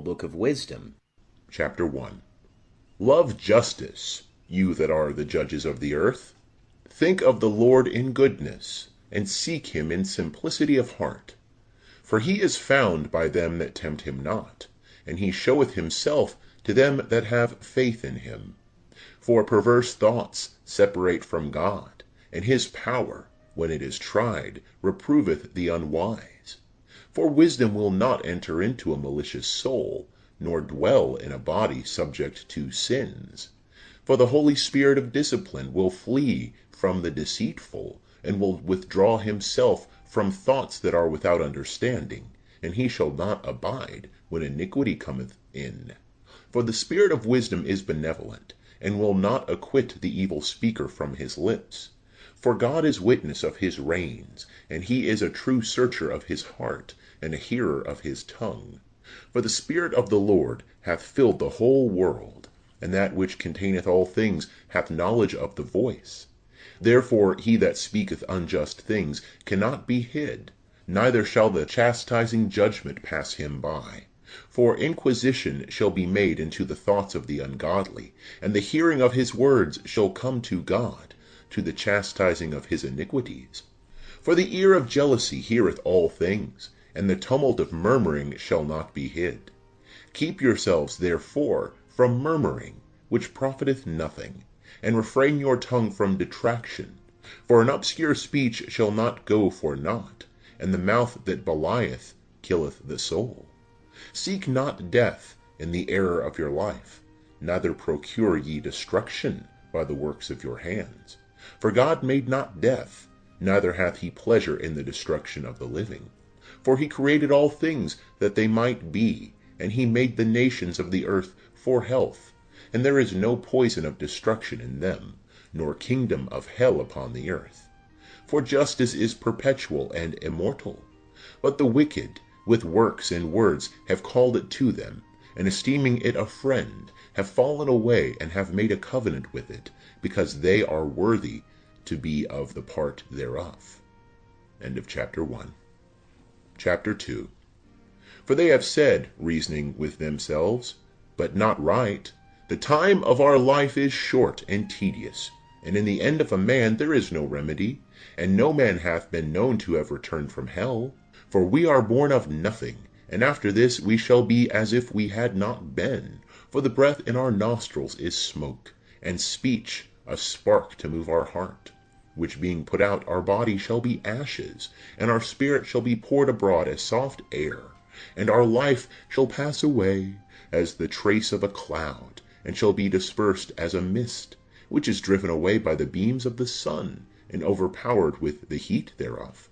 Book of Wisdom. Chapter 1. Love justice, you that are the judges of the earth. Think of the Lord in goodness, and seek him in simplicity of heart. For he is found by them that tempt him not, and he showeth himself to them that have faith in him. For perverse thoughts separate from God, and his power, when it is tried, reproveth the unwise. For wisdom will not enter into a malicious soul, nor dwell in a body subject to sins. For the Holy Spirit of discipline will flee from the deceitful, and will withdraw himself from thoughts that are without understanding, and he shall not abide when iniquity cometh in. For the spirit of wisdom is benevolent, and will not acquit the evil speaker from his lips. For God is witness of his reins, and he is a true searcher of his heart, and a hearer of his tongue. For the Spirit of the Lord hath filled the whole world, and that which containeth all things hath knowledge of the voice. Therefore he that speaketh unjust things cannot be hid, neither shall the chastising judgment pass him by. For inquisition shall be made into the thoughts of the ungodly, and the hearing of his words shall come to God, to the chastising of his iniquities. For the ear of jealousy heareth all things, and the tumult of murmuring shall not be hid. Keep yourselves therefore from murmuring, which profiteth nothing, and refrain your tongue from detraction. For an obscure speech shall not go for naught, and the mouth that belieth killeth the soul. Seek not death in the error of your life, neither procure ye destruction by the works of your hands. For God made not death, neither hath he pleasure in the destruction of the living. For he created all things that they might be, and he made the nations of the earth for health. And there is no poison of destruction in them, nor kingdom of hell upon the earth. For justice is perpetual and immortal. But the wicked, with works and words, have called it to them, and esteeming it a friend, have fallen away and have made a covenant with it, because they are worthy to be of the part thereof. End of chapter 1. Chapter 2. For they have said, reasoning with themselves, but not right, the time of our life is short and tedious, and in the end of a man there is no remedy, and no man hath been known to have returned from hell. For we are born of nothing, and after this we shall be as if we had not been. For the breath in our nostrils is smoke, and speech a spark to move our heart. Which being put out, our body shall be ashes, and our spirit shall be poured abroad as soft air. And our life shall pass away as the trace of a cloud, and shall be dispersed as a mist, which is driven away by the beams of the sun, and overpowered with the heat thereof.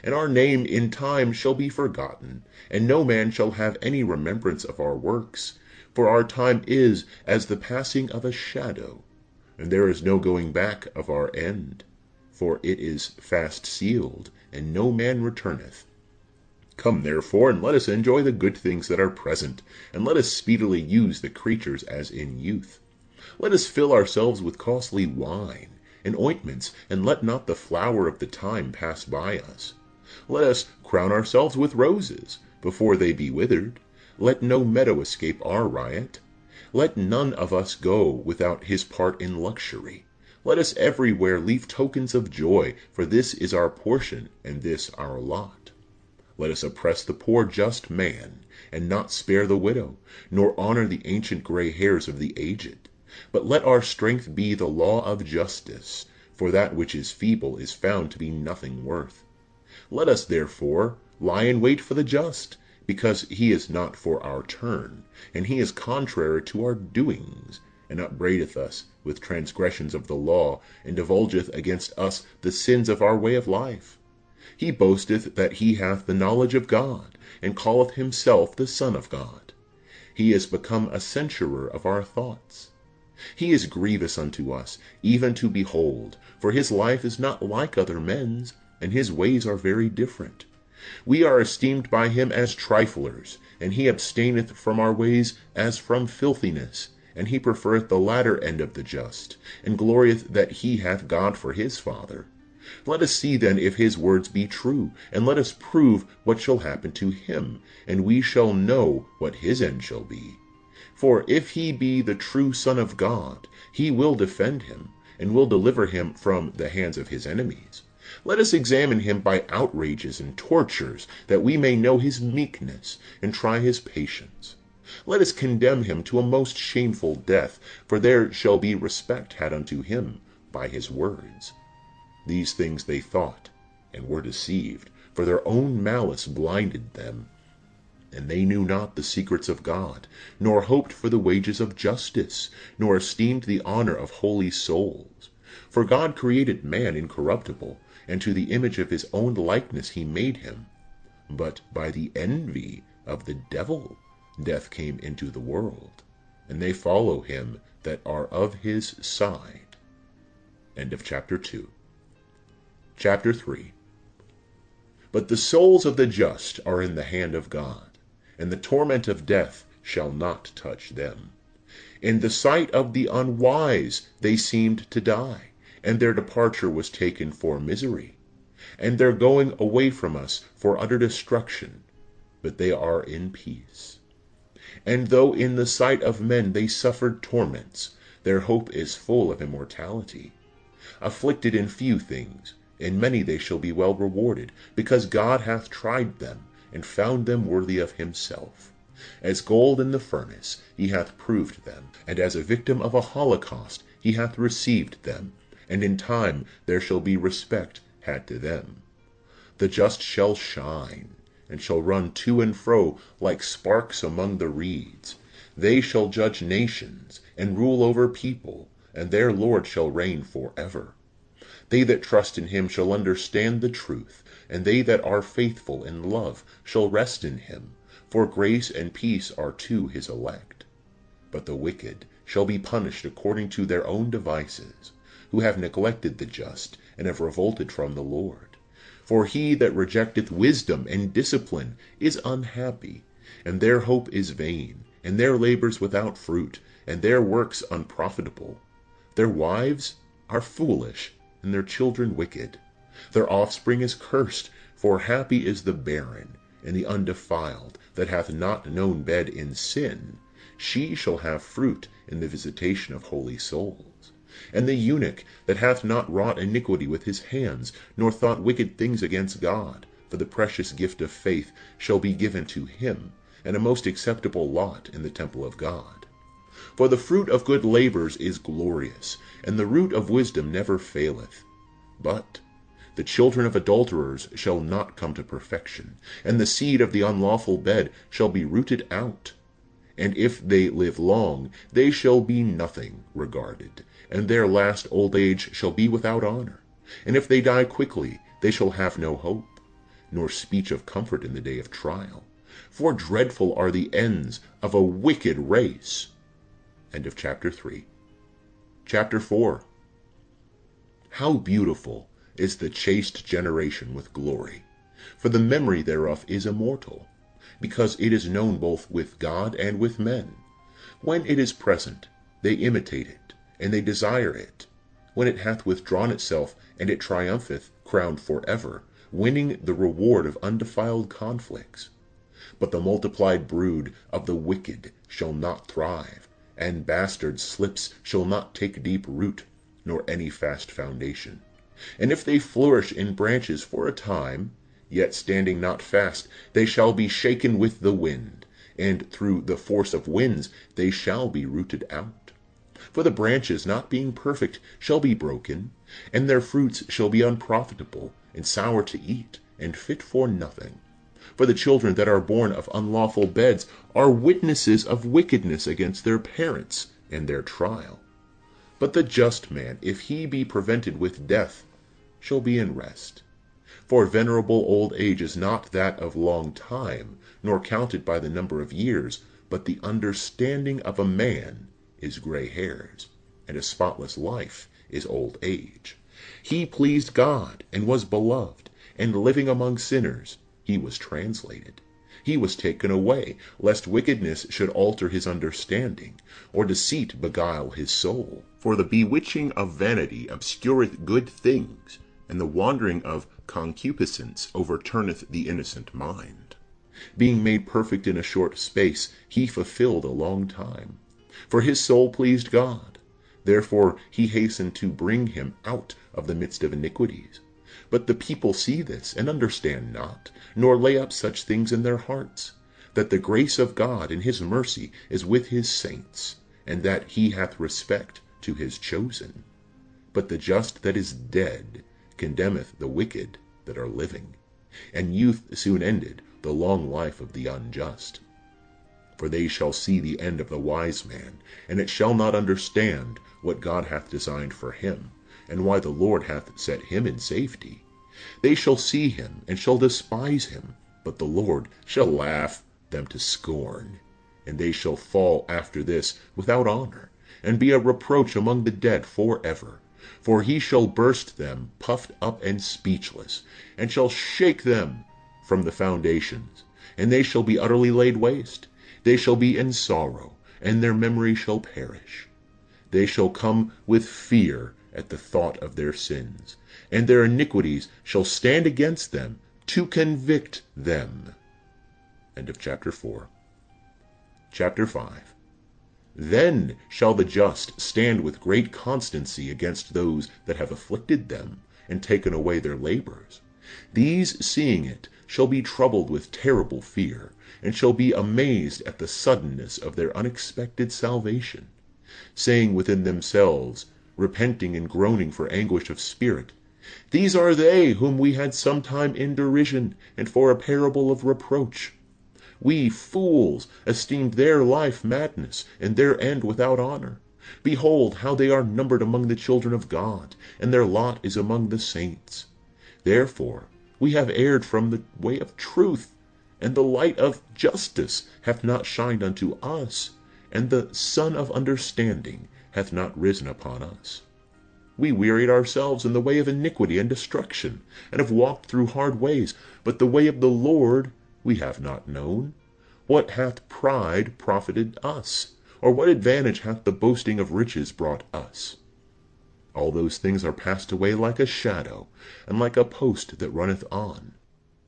And our name in time shall be forgotten, and no man shall have any remembrance of our works. For our time is as the passing of a shadow, and there is no going back of our end. For it is fast sealed, and no man returneth. Come therefore, and let us enjoy the good things that are present, and let us speedily use the creatures as in youth. Let us fill ourselves with costly wine and ointments, and let not the flower of the time pass by us. Let us crown ourselves with roses, before they be withered. Let no meadow escape our riot. Let none of us go without his part in luxury. Let us everywhere leave tokens of joy, for this is our portion, and this our lot. Let us oppress the poor just man, and not spare the widow, nor honor the ancient gray hairs of the aged. But let our strength be the law of justice, for that which is feeble is found to be nothing worth. Let us, therefore, lie in wait for the just, because he is not for our turn, and he is contrary to our doings, and upbraideth us with transgressions of the law, and divulgeth against us the sins of our way of life. He boasteth that he hath the knowledge of God, and calleth himself the Son of God. He is become a censurer of our thoughts. He is grievous unto us, even to behold, for his life is not like other men's, and his ways are very different. We are esteemed by him as triflers, and he abstaineth from our ways as from filthiness. And he preferreth the latter end of the just, and glorieth that he hath God for his Father. Let us see then if his words be true, and let us prove what shall happen to him, and we shall know what his end shall be. For if he be the true Son of God, he will defend him, and will deliver him from the hands of his enemies. Let us examine him by outrages and tortures, that we may know his meekness, and try his patience. Let us condemn him to a most shameful death, for there shall be respect had unto him by his words. These things they thought, and were deceived, for their own malice blinded them. And they knew not the secrets of God, nor hoped for the wages of justice, nor esteemed the honor of holy souls. For God created man incorruptible, and to the image of his own likeness he made him. But by the envy of the devil death came into the world, and they follow him that are of his side. End of chapter 2. Chapter 3. But the souls of the just are in the hand of God, and the torment of death shall not touch them. In the sight of the unwise they seemed to die, and their departure was taken for misery, and their going away from us for utter destruction, but they are in peace. And though in the sight of men they suffered torments, their hope is full of immortality. Afflicted in few things, in many they shall be well rewarded, because God hath tried them, and found them worthy of himself. As gold in the furnace he hath proved them, and as a victim of a holocaust he hath received them, and in time there shall be respect had to them. The just shall shine, and shall run to and fro like sparks among the reeds. They shall judge nations, and rule over people, and their Lord shall reign forever. They that trust in him shall understand the truth, and they that are faithful in love shall rest in him, for grace and peace are to his elect. But the wicked shall be punished according to their own devices, who have neglected the just, and have revolted from the Lord. For he that rejecteth wisdom and discipline is unhappy, and their hope is vain, and their labors without fruit, and their works unprofitable. Their wives are foolish, and their children wicked. Their offspring is cursed, for happy is the barren, and the undefiled, that hath not known bed in sin. She shall have fruit in the visitation of holy souls. And the eunuch that hath not wrought iniquity with his hands, nor thought wicked things against God, for the precious gift of faith shall be given to him, and a most acceptable lot in the temple of God. For the fruit of good labors is glorious, and the root of wisdom never faileth. But the children of adulterers shall not come to perfection, and the seed of the unlawful bed shall be rooted out. And if they live long, they shall be nothing regarded, and their last old age shall be without honor. And if they die quickly, they shall have no hope, nor speech of comfort in the day of trial. For dreadful are the ends of a wicked race. End of chapter 3. Chapter 4. How beautiful is the chaste generation with glory! For the memory thereof is immortal, because it is known both with God and with men. When it is present, they imitate it, and they desire it. When it hath withdrawn itself, and it triumpheth, crowned forever, winning the reward of undefiled conflicts. But the multiplied brood of the wicked shall not thrive, and bastard slips shall not take deep root, nor any fast foundation. And if they flourish in branches for a time, yet standing not fast, they shall be shaken with the wind, and through the force of winds they shall be rooted out. For the branches, not being perfect, shall be broken, and their fruits shall be unprofitable, and sour to eat, and fit for nothing. For the children that are born of unlawful beds are witnesses of wickedness against their parents and their trial. But the just man, if he be prevented with death, shall be in rest. For venerable old age is not that of long time, nor counted by the number of years, but the understanding of a man is gray hairs, and a spotless life is old age. He pleased God, and was beloved, and living among sinners, he was translated. He was taken away, lest wickedness should alter his understanding, or deceit beguile his soul. For the bewitching of vanity obscureth good things, and the wandering of concupiscence overturneth the innocent mind. Being made perfect in a short space, he fulfilled a long time. For his soul pleased God. Therefore he hastened to bring him out of the midst of iniquities. But the people see this, and understand not, nor lay up such things in their hearts, that the grace of God and his mercy is with his saints, and that he hath respect to his chosen. But the just that is dead condemneth the wicked that are living, and youth soon ended the long life of the unjust. For they shall see the end of the wise man, and it shall not understand what God hath designed for him, and why the Lord hath set him in safety. They shall see him, and shall despise him, but the Lord shall laugh them to scorn. And they shall fall after this without honor, and be a reproach among the dead forever. For he shall burst them puffed up and speechless, and shall shake them from the foundations, and they shall be utterly laid waste. They shall be in sorrow, and their memory shall perish. They shall come with fear at the thought of their sins, and their iniquities shall stand against them to convict them. End of chapter 4. Chapter 5. Then shall the just stand with great constancy against those that have afflicted them, and taken away their labors. These, seeing it, shall be troubled with terrible fear, and shall be amazed at the suddenness of their unexpected salvation, saying within themselves, repenting and groaning for anguish of spirit, These are they whom we had sometime in derision, and for a parable of reproach. We fools esteemed their life madness, and their end without honor. Behold how they are numbered among the children of God, and their lot is among the saints. Therefore we have erred from the way of truth, and the light of justice hath not shined unto us, and the sun of understanding hath not risen upon us. We wearied ourselves in the way of iniquity and destruction, and have walked through hard ways, but the way of the Lord we have not known. What hath pride profited us? Or what advantage hath the boasting of riches brought us? All those things are passed away like a shadow, and like a post that runneth on,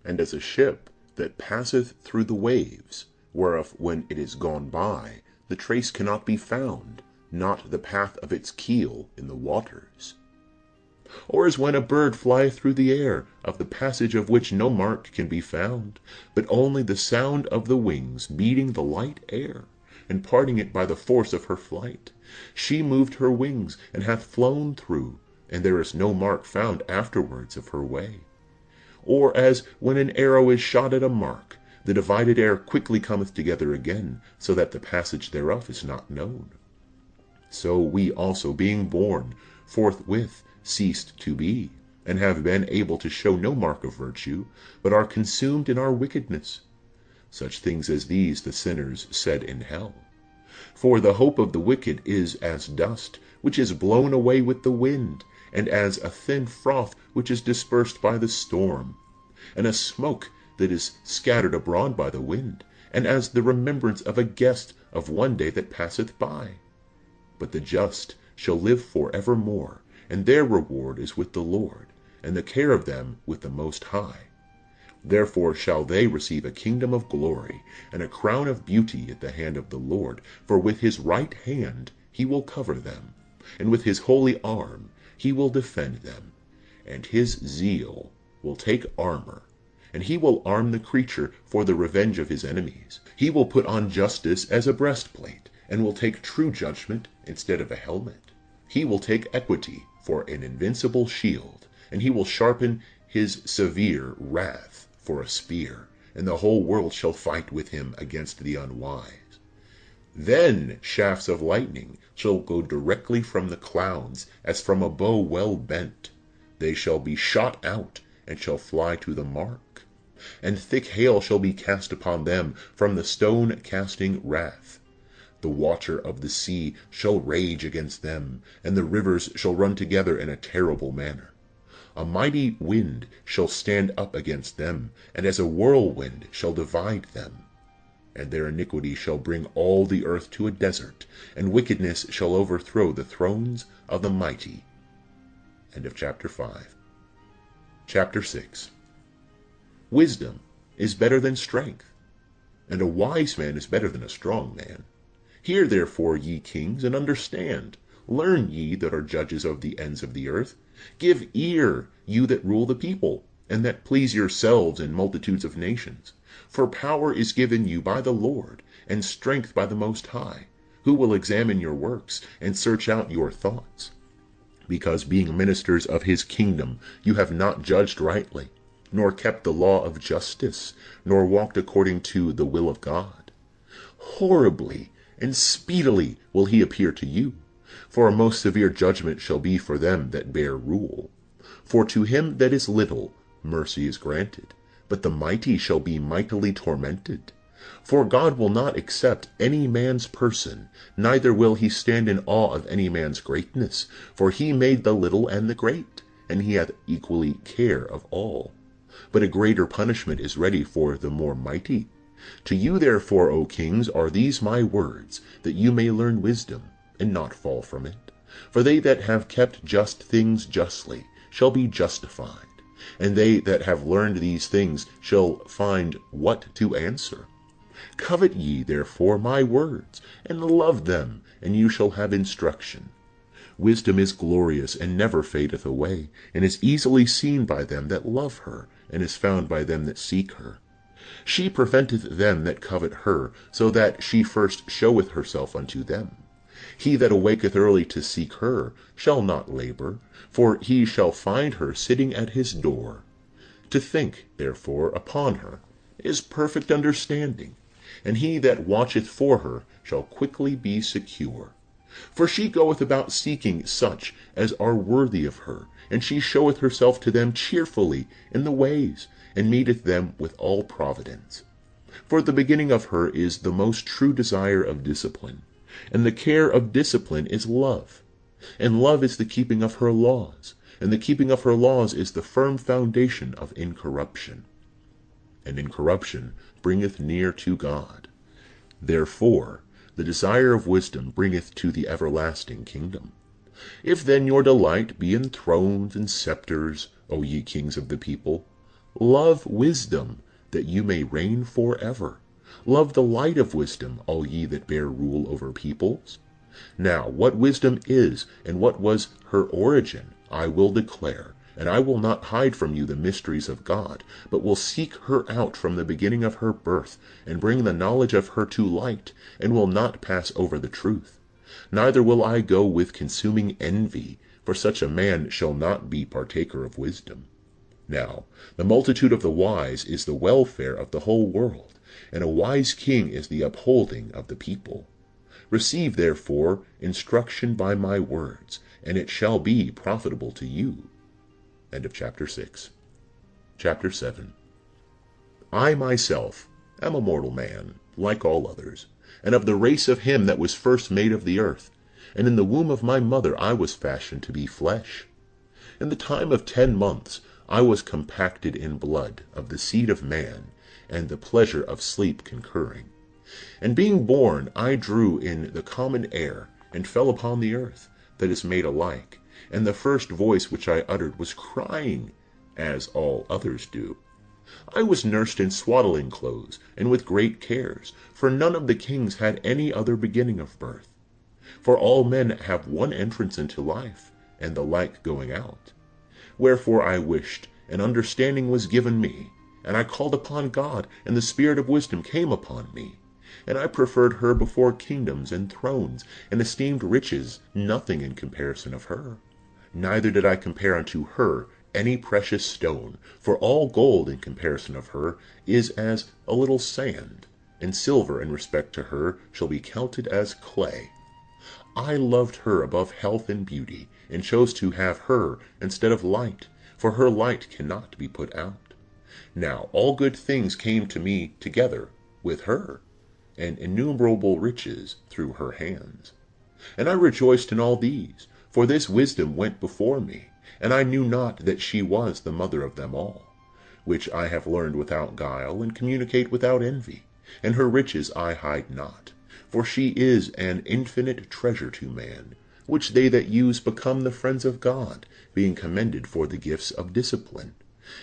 and as a ship that passeth through the waves, whereof when it is gone by, the trace cannot be found, not the path of its keel in the waters. Or as when a bird flieth through the air, of the passage of which no mark can be found, but only the sound of the wings beating the light air, and parting it by the force of her flight. She moved her wings, and hath flown through, and there is no mark found afterwards of her way. Or as when an arrow is shot at a mark, the divided air quickly cometh together again, so that the passage thereof is not known. So we also, being born, forthwith ceased to be, and have been able to show no mark of virtue, but are consumed in our wickedness. Such things as these the sinners said in hell. For the hope of the wicked is as dust, which is blown away with the wind, and as a thin froth which is dispersed by the storm, and a smoke that is scattered abroad by the wind, and as the remembrance of a guest of one day that passeth by. But the just shall live for evermore, and their reward is with the Lord, and the care of them with the Most High. Therefore shall they receive a kingdom of glory, and a crown of beauty at the hand of the Lord. For with his right hand he will cover them, and with his holy arm he will defend them. And his zeal will take armor, and he will arm the creature for the revenge of his enemies. He will put on justice as a breastplate, and will take true judgment instead of a helmet. He will take equity for an invincible shield, and he will sharpen his severe wrath for a spear, and the whole world shall fight with him against the unwise. Then shafts of lightning shall go directly from the clouds, as from a bow well bent. They shall be shot out, and shall fly to the mark. And thick hail shall be cast upon them from the stone-casting wrath. The water of the sea shall rage against them, and the rivers shall run together in a terrible manner. A mighty wind shall stand up against them, and as a whirlwind shall divide them. And their iniquity shall bring all the earth to a desert, and wickedness shall overthrow the thrones of the mighty. End of chapter 5. Chapter 6. Wisdom is better than strength, and a wise man is better than a strong man. Hear therefore, ye kings, and understand. Learn, ye that are judges of the ends of the earth. Give ear, you that rule the people, and that please yourselves in multitudes of nations. For power is given you by the Lord, and strength by the Most High, who will examine your works, and search out your thoughts. Because being ministers of his kingdom, you have not judged rightly, nor kept the law of justice, nor walked according to the will of God. Horribly and speedily will he appear to you, for a most severe judgment shall be for them that bear rule. For to him that is little mercy is granted, but the mighty shall be mightily tormented. For God will not accept any man's person, neither will he stand in awe of any man's greatness. For he made the little and the great, and he hath equally care of all. But a greater punishment is ready for the more mighty. To you therefore, O kings, are these my words, that you may learn wisdom, and not fall from it. For they that have kept just things justly shall be justified, and they that have learned these things shall find what to answer. Covet ye therefore my words, and love them, and you shall have instruction. Wisdom is glorious, and never fadeth away, and is easily seen by them that love her, and is found by them that seek her. She preventeth them that covet her, so that she first showeth herself unto them. He that awaketh early to seek her shall not labor, for he shall find her sitting at his door. To think, therefore, upon her is perfect understanding, and he that watcheth for her shall quickly be secure. For she goeth about seeking such as are worthy of her, and she showeth herself to them cheerfully in the ways, and meeteth them with all providence. For the beginning of her is the most true desire of discipline, and the care of discipline is love. And love is the keeping of her laws, and the keeping of her laws is the firm foundation of incorruption. And incorruption bringeth near to God. Therefore the desire of wisdom bringeth to the everlasting kingdom. If then your delight be in thrones and scepters, O ye kings of the people, love wisdom, that you may reign forever. Love the light of wisdom, all ye that bear rule over peoples. Now what wisdom is, and what was her origin, I will declare, and I will not hide from you the mysteries of God, but will seek her out from the beginning of her birth, and bring the knowledge of her to light, and will not pass over the truth. Neither will I go with consuming envy, for such a man shall not be partaker of wisdom. Now the multitude of the wise is the welfare of the whole world, and a wise king is the upholding of the people. Receive therefore instruction by my words, and it shall be profitable to you. End of chapter 6. Chapter 7. I myself am a mortal man, like all others, and of the race of him that was first made of the earth, and in the womb of my mother I was fashioned to be flesh. In the time of 10 months I was compacted in blood of the seed of man, and the pleasure of sleep concurring. And being born, I drew in the common air, and fell upon the earth, that is made alike, and the first voice which I uttered was crying, as all others do. I was nursed in swaddling clothes, and with great cares, for none of the kings had any other beginning of birth. For all men have one entrance into life, and the like going out. Wherefore I wished, and understanding was given me, and I called upon God, and the spirit of wisdom came upon me. And I preferred her before kingdoms and thrones, and esteemed riches nothing in comparison of her. Neither did I compare unto her any precious stone, for all gold in comparison of her is as a little sand, and silver in respect to her shall be counted as clay. I loved her above health and beauty, and chose to have her instead of light, for her light cannot be put out. Now all good things came to me together with her, and innumerable riches through her hands. And I rejoiced in all these, for this wisdom went before me, and I knew not that she was the mother of them all, which I have learned without guile, and communicate without envy, and her riches I hide not. For she is an infinite treasure to man, which they that use become the friends of God, being commended for the gifts of discipline.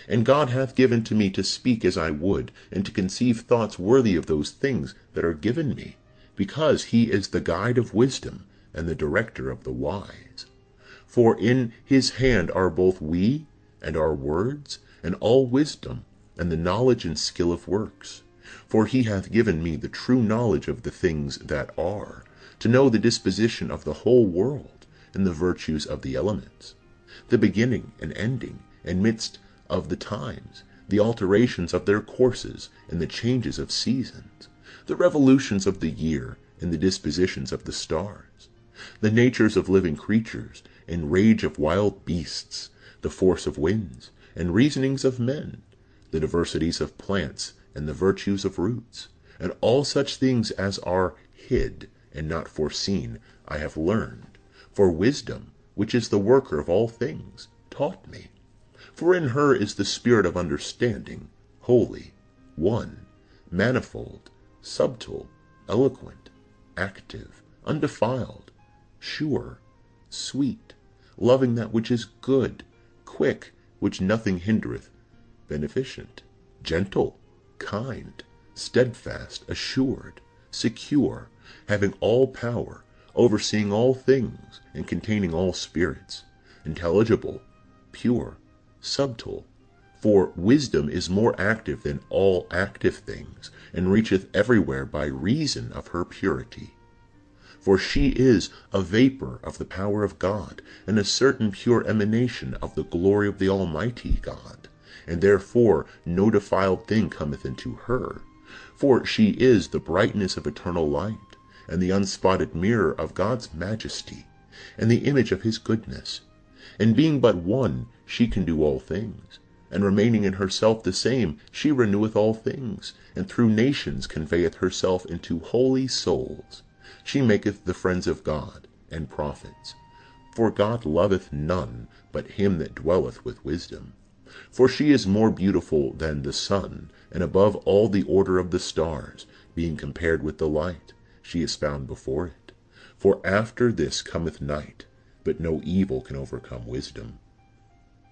And God hath given to me to speak as I would, and to conceive thoughts worthy of those things that are given me, because he is the guide of wisdom, and the director of the wise. For in his hand are both we, and our words, and all wisdom, and the knowledge and skill of works. For he hath given me the true knowledge of the things that are, to know the disposition of the whole world, and the virtues of the elements, the beginning and ending, and midst of the times, the alterations of their courses, and the changes of seasons, the revolutions of the year, and the dispositions of the stars, the natures of living creatures, and rage of wild beasts, the force of winds, and reasonings of men, the diversities of plants, and the virtues of roots, and all such things as are hid and not foreseen, I have learned. For wisdom, which is the worker of all things, taught me. For in her is the spirit of understanding, holy, one, manifold, subtle, eloquent, active, undefiled, sure, sweet, loving that which is good, quick, which nothing hindereth, beneficent, gentle, kind, steadfast, assured, secure, having all power, overseeing all things, and containing all spirits, intelligible, pure, subtle. For wisdom is more active than all active things, and reacheth everywhere by reason of her purity. For she is a vapor of the power of God, and a certain pure emanation of the glory of the Almighty God, and therefore no defiled thing cometh into her. For she is the brightness of eternal light, and the unspotted mirror of God's majesty, and the image of his goodness. And being but one, she can do all things. And remaining in herself the same, she reneweth all things, and through nations conveyeth herself into holy souls. She maketh the friends of God, and prophets. For God loveth none but him that dwelleth with wisdom. For she is more beautiful than the sun, and above all the order of the stars, being compared with the light, she is found before it. For after this cometh night, but no evil can overcome wisdom.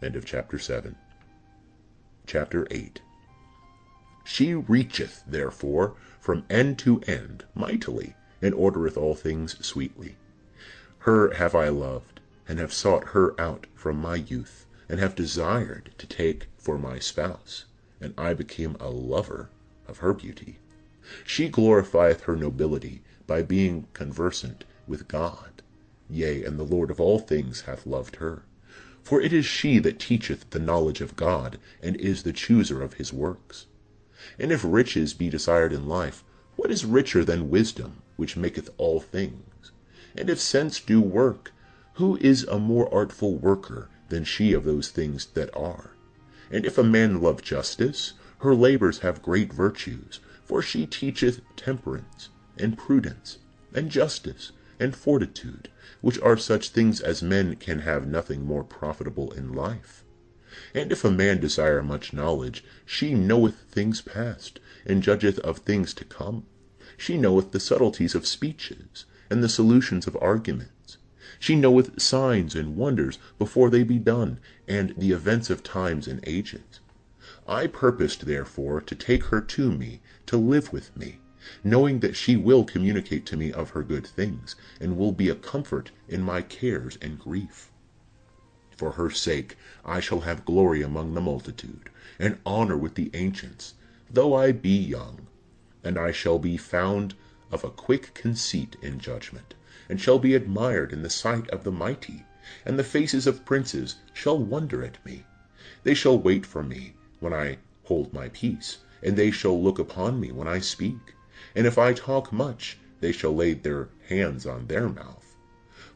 End of chapter 7. Chapter 8. She reacheth, therefore, from end to end mightily, and ordereth all things sweetly. Her have I loved, and have sought her out from my youth, and have desired to take for my spouse, and I became a lover of her beauty. She glorifieth her nobility by being conversant with God. Yea, and the Lord of all things hath loved her. For it is she that teacheth the knowledge of God, and is the chooser of his works. And if riches be desired in life, what is richer than wisdom, which maketh all things? And if sense do work, who is a more artful worker than she of those things that are? And if a man love justice, her labors have great virtues, for she teacheth temperance, and prudence, and justice, and fortitude, which are such things as men can have nothing more profitable in life. And if a man desire much knowledge, she knoweth things past, and judgeth of things to come. She knoweth the subtleties of speeches, and the solutions of arguments. She knoweth signs and wonders before they be done, and the events of times and ages. I purposed therefore to take her to me, to live with me, knowing that she will communicate to me of her good things, and will be a comfort in my cares and grief. For her sake I shall have glory among the multitude, and honor with the ancients, though I be young. And I shall be found of a quick conceit in judgment, and shall be admired in the sight of the mighty, and the faces of princes shall wonder at me. They shall wait for me when I hold my peace, and they shall look upon me when I speak. And if I talk much, they shall lay their hands on their mouth.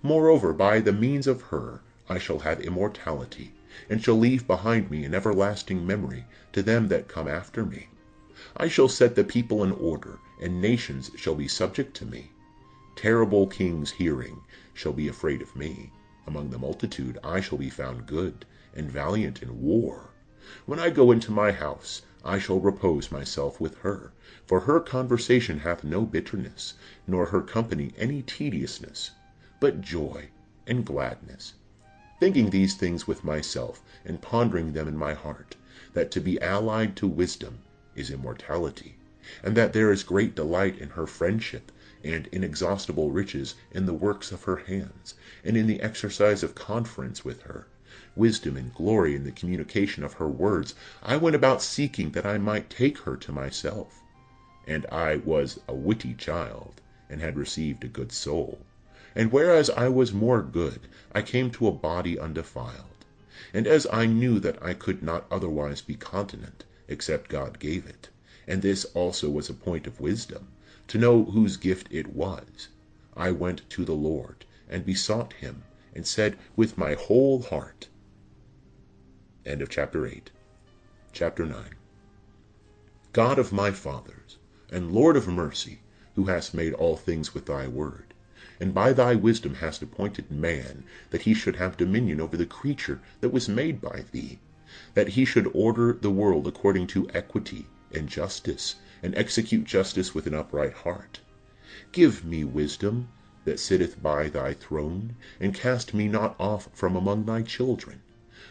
Moreover, by the means of her I shall have immortality, and shall leave behind me an everlasting memory to them that come after me. I shall set the people in order, and nations shall be subject to me. Terrible kings hearing shall be afraid of me. Among the multitude I shall be found good, and valiant in war. When I go into my house, I shall repose myself with her, for her conversation hath no bitterness, nor her company any tediousness, but joy and gladness. Thinking these things with myself, and pondering them in my heart, that to be allied to wisdom is immortality, and that there is great delight in her friendship, and inexhaustible riches in the works of her hands, and in the exercise of conference with her, wisdom and glory in the communication of her words, I went about seeking that I might take her to myself. And I was a witty child, and had received a good soul. And whereas I was more good, I came to a body undefiled. And as I knew that I could not otherwise be continent, except God gave it, and this also was a point of wisdom, to know whose gift it was, I went to the Lord, and besought him, and said with my whole heart. End of chapter 8. Chapter 9. God of my fathers, and Lord of mercy, who hast made all things with thy word, and by thy wisdom hast appointed man, that he should have dominion over the creature that was made by thee, that he should order the world according to equity and justice, and execute justice with an upright heart. Give me wisdom that sitteth by thy throne, and cast me not off from among thy children.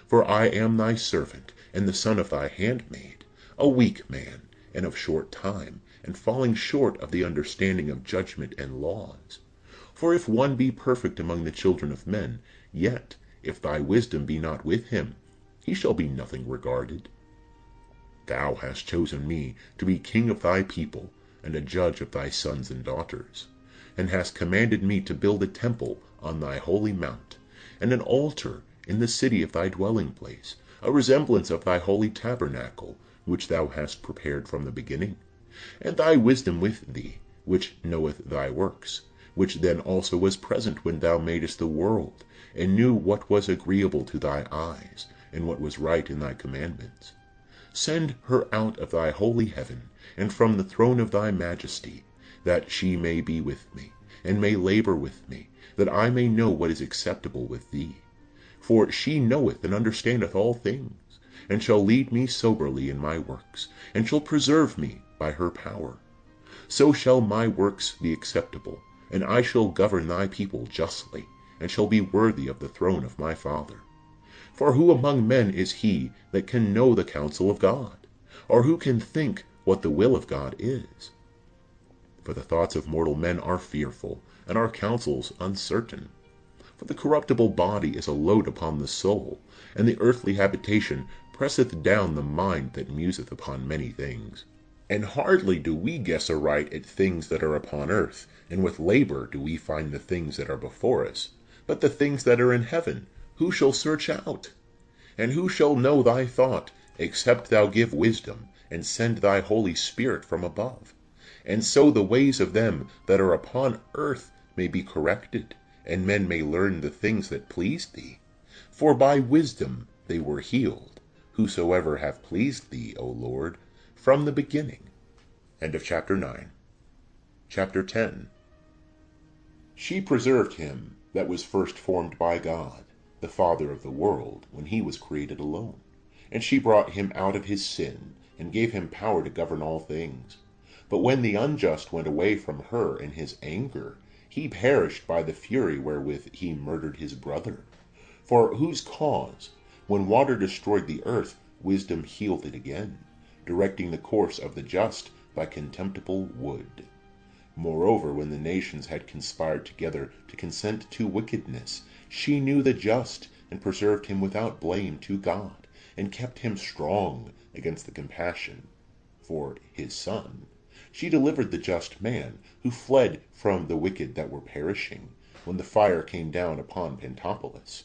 For I am thy servant, and the son of thy handmaid, a weak man, and of short time, and falling short of the understanding of judgment and laws. For if one be perfect among the children of men, yet, if thy wisdom be not with him, he shall be nothing regarded. Thou hast chosen me to be king of thy people, and a judge of thy sons and daughters, and hast commanded me to build a temple on thy holy mount, and an altar in the city of thy dwelling place, a resemblance of thy holy tabernacle, which thou hast prepared from the beginning, and thy wisdom with thee, which knoweth thy works, which then also was present when thou madest the world, and knew what was agreeable to thy eyes, and what was right in thy commandments. Send her out of thy holy heaven, and from the throne of thy majesty, that she may be with me, and may labor with me, that I may know what is acceptable with thee. For she knoweth and understandeth all things, and shall lead me soberly in my works, and shall preserve me by her power. So shall my works be acceptable, and I shall govern thy people justly, and shall be worthy of the throne of my Father. For who among men is he that can know the counsel of God? Or who can think what the will of God is? For the thoughts of mortal men are fearful, and our counsels uncertain. For the corruptible body is a load upon the soul, and the earthly habitation presseth down the mind that museth upon many things. And hardly do we guess aright at things that are upon earth, and with labor do we find the things that are before us. But the things that are in heaven, who shall search out? And who shall know thy thought, except thou give wisdom, and send thy Holy Spirit from above? And so the ways of them that are upon earth may be corrected, and men may learn the things that please thee. For by wisdom they were healed, whosoever have pleased thee, O Lord, from the beginning. End of chapter 9. Chapter 10. She preserved him that was first formed by God, the Father of the world, when he was created alone. And she brought him out of his sin, and gave him power to govern all things. But when the unjust went away from her in his anger, he perished by the fury wherewith he murdered his brother. For whose cause, when water destroyed the earth, wisdom healed it again, directing the course of the just by contemptible wood. Moreover, when the nations had conspired together to consent to wickedness, she knew the just, and preserved him without blame to God, and kept him strong against the compassion for his son. She delivered the just man, who fled from the wicked that were perishing, when the fire came down upon Pentapolis,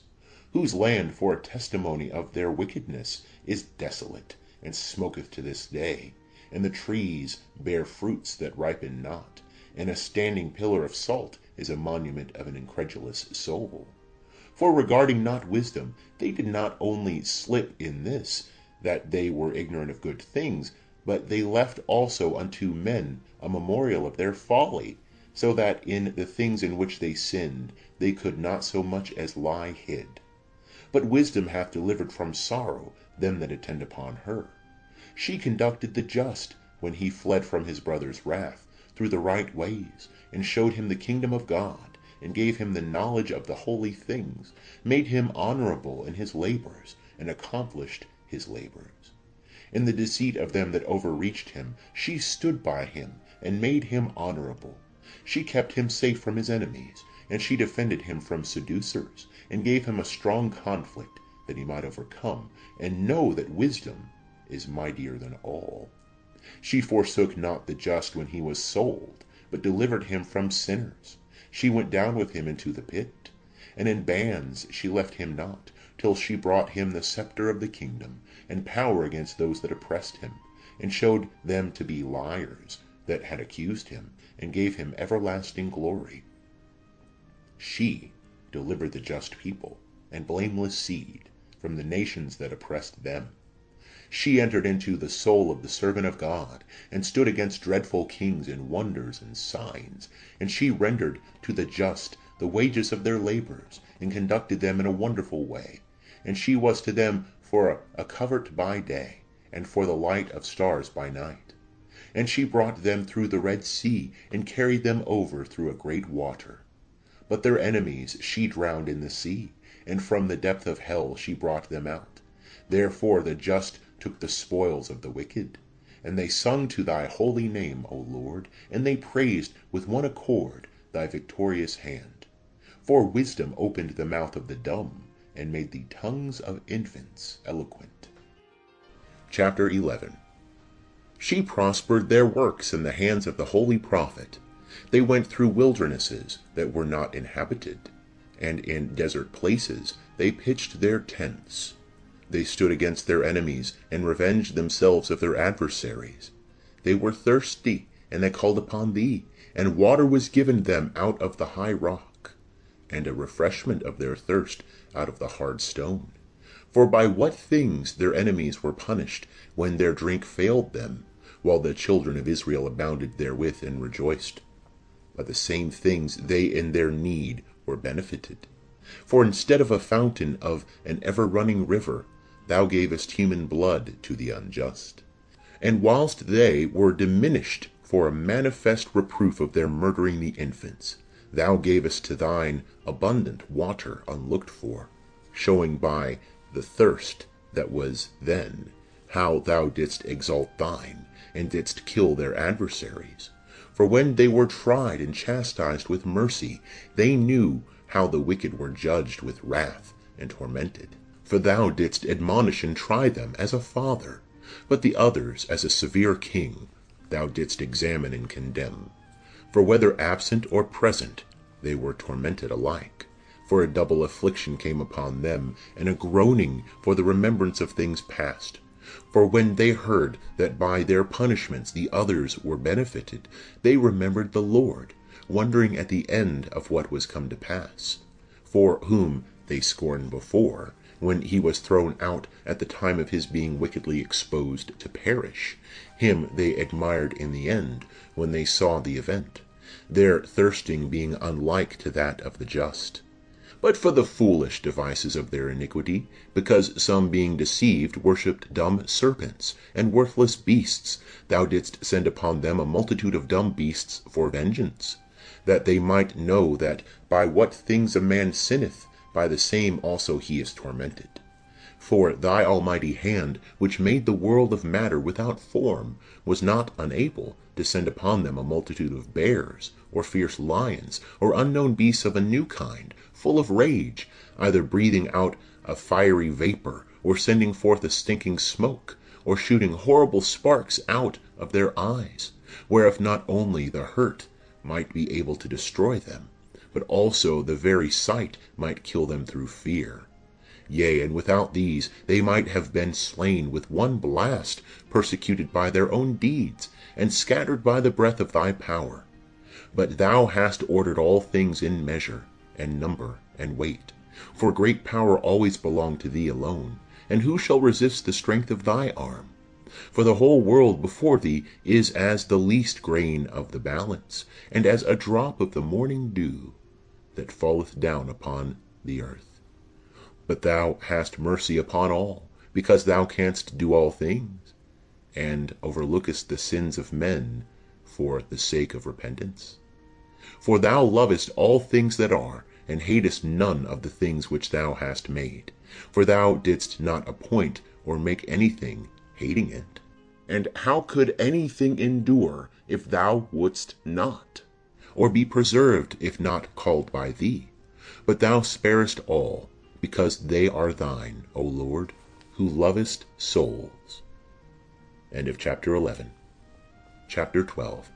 whose land for a testimony of their wickedness is desolate, and smoketh to this day, and the trees bear fruits that ripen not, and a standing pillar of salt is a monument of an incredulous soul. For regarding not wisdom, they did not only slip in this, that they were ignorant of good things, but they left also unto men a memorial of their folly, so that in the things in which they sinned they could not so much as lie hid. But wisdom hath delivered from sorrow them that attend upon her. She conducted the just, when he fled from his brother's wrath, through the right ways, and showed him the kingdom of God, and gave him the knowledge of the holy things, made him honorable in his labors, and accomplished his labors. In the deceit of them that overreached him, she stood by him, and made him honorable. She kept him safe from his enemies, and she defended him from seducers, and gave him a strong conflict, that he might overcome, and know that wisdom is mightier than all. She forsook not the just when he was sold, but delivered him from sinners. She went down with him into the pit, and in bands she left him not, till she brought him the scepter of the kingdom, and power against those that oppressed him, and showed them to be liars that had accused him, and gave him everlasting glory. She delivered the just people and blameless seed from the nations that oppressed them. She entered into the soul of the servant of God, and stood against dreadful kings in wonders and signs. And she rendered to the just the wages of their labors, and conducted them in a wonderful way. And she was to them for a covert by day, and for the light of stars by night. And she brought them through the Red Sea, and carried them over through a great water. But their enemies she drowned in the sea, and from the depth of hell she brought them out. Therefore the just took the spoils of the wicked. And they sung to thy holy name, O Lord, and they praised with one accord thy victorious hand. For wisdom opened the mouth of the dumb, and made the tongues of infants eloquent. Chapter 11. She prospered their works in the hands of the holy prophet. They went through wildernesses that were not inhabited, and in desert places they pitched their tents. They stood against their enemies, and revenged themselves of their adversaries. They were thirsty, and they called upon thee, and water was given them out of the high rock, and a refreshment of their thirst out of the hard stone. For by what things their enemies were punished, when their drink failed them, while the children of Israel abounded therewith and rejoiced? By the same things they in their need were benefited. For instead of a fountain of an ever-running river, thou gavest human blood to the unjust. And whilst they were diminished for a manifest reproof of their murdering the infants, thou gavest to thine abundant water unlooked for, showing by the thirst that was then how thou didst exalt thine, and didst kill their adversaries. For when they were tried and chastised with mercy, they knew how the wicked were judged with wrath and tormented. For thou didst admonish and try them as a father, but the others as a severe king thou didst examine and condemn. For whether absent or present, they were tormented alike. For a double affliction came upon them, and a groaning for the remembrance of things past. For when they heard that by their punishments the others were benefited, they remembered the Lord, wondering at the end of what was come to pass. For whom they scorned before, when he was thrown out at the time of his being wickedly exposed to perish, him they admired in the end, when they saw the event, their thirsting being unlike to that of the just. But for the foolish devices of their iniquity, because some being deceived worshipped dumb serpents and worthless beasts, thou didst send upon them a multitude of dumb beasts for vengeance, that they might know that by what things a man sinneth, by the same also he is tormented. For thy almighty hand, which made the world of matter without form, was not unable to send upon them a multitude of bears, or fierce lions, or unknown beasts of a new kind, full of rage, either breathing out a fiery vapor, or sending forth a stinking smoke, or shooting horrible sparks out of their eyes, whereof not only the hurt might be able to destroy them, but also the very sight might kill them through fear. Yea, and without these they might have been slain with one blast, persecuted by their own deeds, and scattered by the breath of thy power. But thou hast ordered all things in measure, and number, and weight. For great power always belonged to thee alone, and who shall resist the strength of thy arm? For the whole world before thee is as the least grain of the balance, and as a drop of the morning dew that falleth down upon the earth. But thou hast mercy upon all, because thou canst do all things, and overlookest the sins of men for the sake of repentance. For thou lovest all things that are, and hatest none of the things which thou hast made. For thou didst not appoint or make anything hating it. And how could anything endure if thou wouldst not? Or be preserved if not called by thee? But thou sparest all, because they are thine, O Lord, who lovest souls. End of chapter 11. Chapter 12.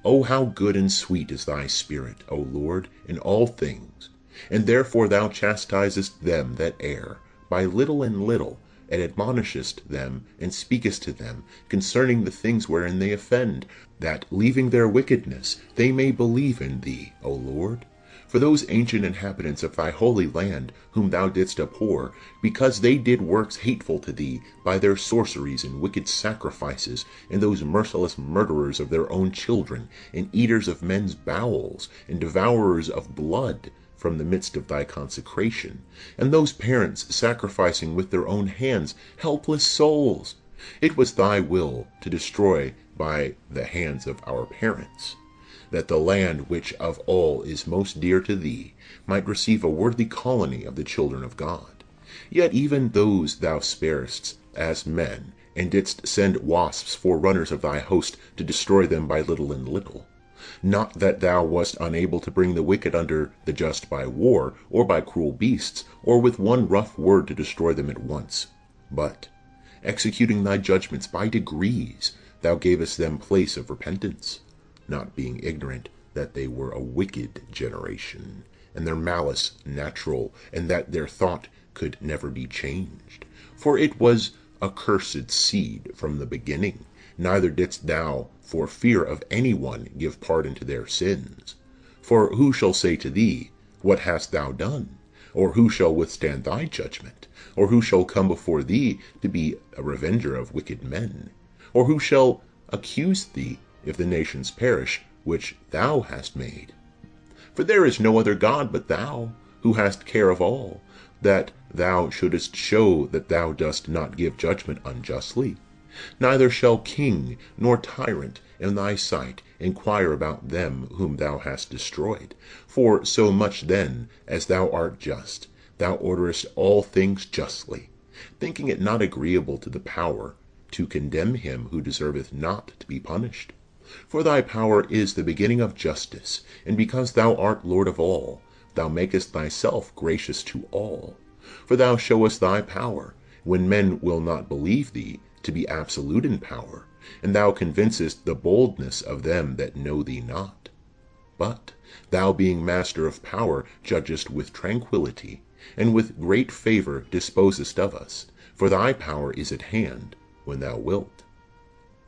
O how good and sweet is thy Spirit, O Lord, in all things! And therefore thou chastisest them that err, by little and little, and admonishest them, and speakest to them concerning the things wherein they offend, that, leaving their wickedness, they may believe in thee, O Lord. For those ancient inhabitants of thy holy land, whom thou didst abhor, because they did works hateful to thee by their sorceries and wicked sacrifices, and those merciless murderers of their own children, and eaters of men's bowels, and devourers of blood, from the midst of thy consecration, and those parents sacrificing with their own hands helpless souls. It was thy will to destroy by the hands of our parents, that the land which of all is most dear to thee might receive a worthy colony of the children of God. Yet even those thou sparest as men, and didst send wasps for runners of thy host to destroy them by little and little. Not that thou wast unable to bring the wicked under the just by war, or by cruel beasts, or with one rough word to destroy them at once. But, executing thy judgments by degrees, thou gavest them place of repentance, not being ignorant that they were a wicked generation, and their malice natural, and that their thought could never be changed. For it was a cursed seed from the beginning, neither didst thou for fear of any one give pardon to their sins. For who shall say to thee, What hast thou done? Or who shall withstand thy judgment? Or who shall come before thee to be a revenger of wicked men? Or who shall accuse thee if the nations perish, which thou hast made? For there is no other God but thou, who hast care of all, that thou shouldest show that thou dost not give judgment unjustly. Neither shall king nor tyrant in thy sight inquire about them whom thou hast destroyed. For so much then as thou art just, thou orderest all things justly, thinking it not agreeable to the power to condemn him who deserveth not to be punished. For thy power is the beginning of justice, and because thou art Lord of all, thou makest thyself gracious to all. For thou showest thy power, when men will not believe thee, to be absolute in power, and thou convincest the boldness of them that know thee not. But thou being master of power judgest with tranquillity, and with great favor disposest of us, for thy power is at hand when thou wilt.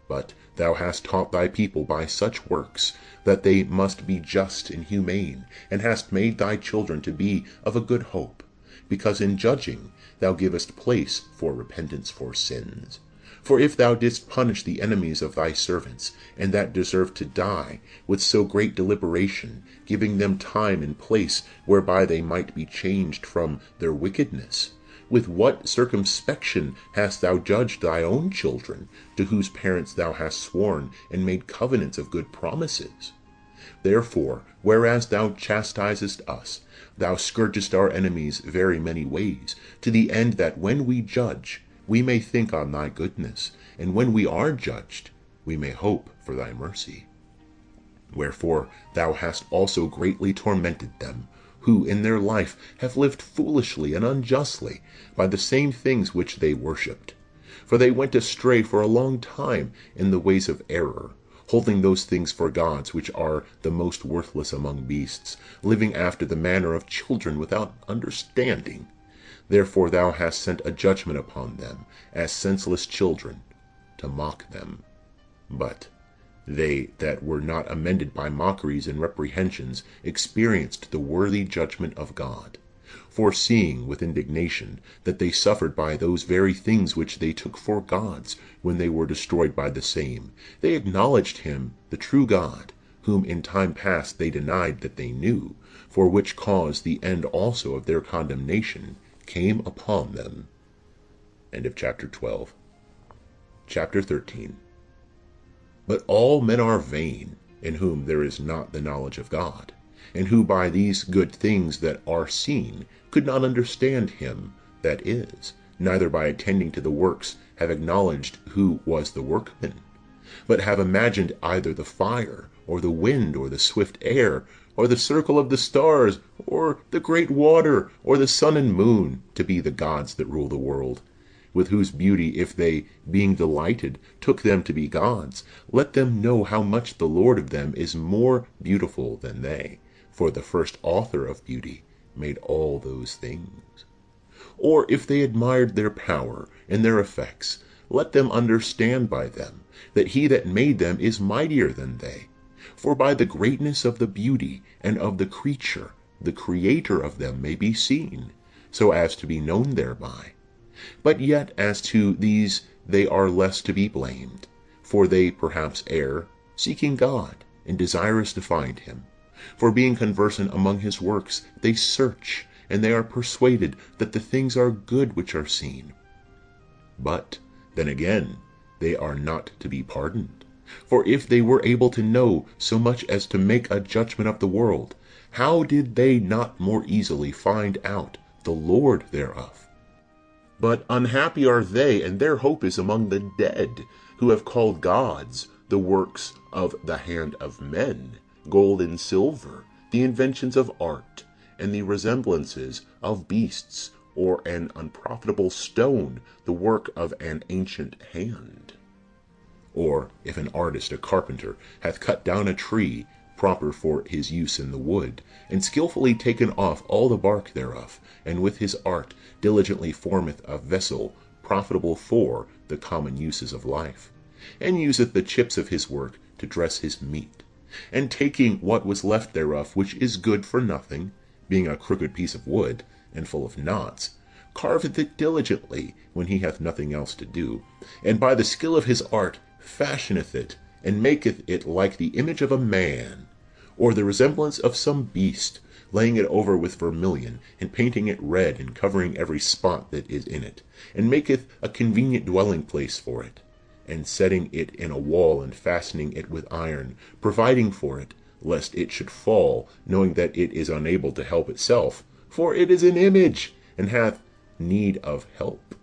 But thou hast taught thy people by such works, that they must be just and humane, and hast made thy children to be of a good hope, because in judging thou givest place for repentance for sins. For if thou didst punish the enemies of thy servants, and that deserved to die, with so great deliberation, giving them time and place whereby they might be changed from their wickedness, with what circumspection hast thou judged thy own children, to whose parents thou hast sworn and made covenants of good promises? Therefore, whereas thou chastisest us, thou scourgest our enemies very many ways, to the end that when we judge, we may think on thy goodness, and when we are judged, we may hope for thy mercy. Wherefore thou hast also greatly tormented them, who in their life have lived foolishly and unjustly by the same things which they worshipped. For they went astray for a long time in the ways of error, holding those things for gods which are the most worthless among beasts, living after the manner of children without understanding. Therefore thou hast sent a judgment upon them, as senseless children, to mock them. But they that were not amended by mockeries and reprehensions experienced the worthy judgment of God. Foreseeing with indignation that they suffered by those very things which they took for gods when they were destroyed by the same, they acknowledged him the true God, whom in time past they denied that they knew, for which cause the end also of their condemnation came upon them. End of chapter 12. Chapter 13. But all men are vain, in whom there is not the knowledge of God, and who by these good things that are seen could not understand him that is, neither by attending to the works have acknowledged who was the workman, but have imagined either the fire, or the wind, or the swift air, or the circle of the stars, or the great water, or the sun and moon, to be the gods that rule the world, with whose beauty if they, being delighted, took them to be gods, let them know how much the Lord of them is more beautiful than they, for the first author of beauty made all those things. Or if they admired their power and their effects, let them understand by them that he that made them is mightier than they. For by the greatness of the beauty and of the creature, the Creator of them may be seen, so as to be known thereby. But yet as to these they are less to be blamed, for they perhaps err, seeking God, and desirous to find him. For being conversant among his works, they search, and they are persuaded that the things are good which are seen. But then again, they are not to be pardoned. For if they were able to know so much as to make a judgment of the world, how did they not more easily find out the Lord thereof? But unhappy are they, and their hope is among the dead, who have called gods the works of the hand of men, gold and silver, the inventions of art, and the resemblances of beasts, or an unprofitable stone, the work of an ancient hand. Or if an artist, a carpenter, hath cut down a tree proper for his use in the wood, and skillfully taken off all the bark thereof, and with his art diligently formeth a vessel profitable for the common uses of life, and useth the chips of his work to dress his meat, and taking what was left thereof, which is good for nothing, being a crooked piece of wood, and full of knots, carveth it diligently when he hath nothing else to do, and by the skill of his art fashioneth it, and maketh it like the image of a man, or the resemblance of some beast, laying it over with vermilion, and painting it red, and covering every spot that is in it, and maketh a convenient dwelling place for it, and setting it in a wall, and fastening it with iron, providing for it, lest it should fall, knowing that it is unable to help itself, for it is an image, and hath need of help,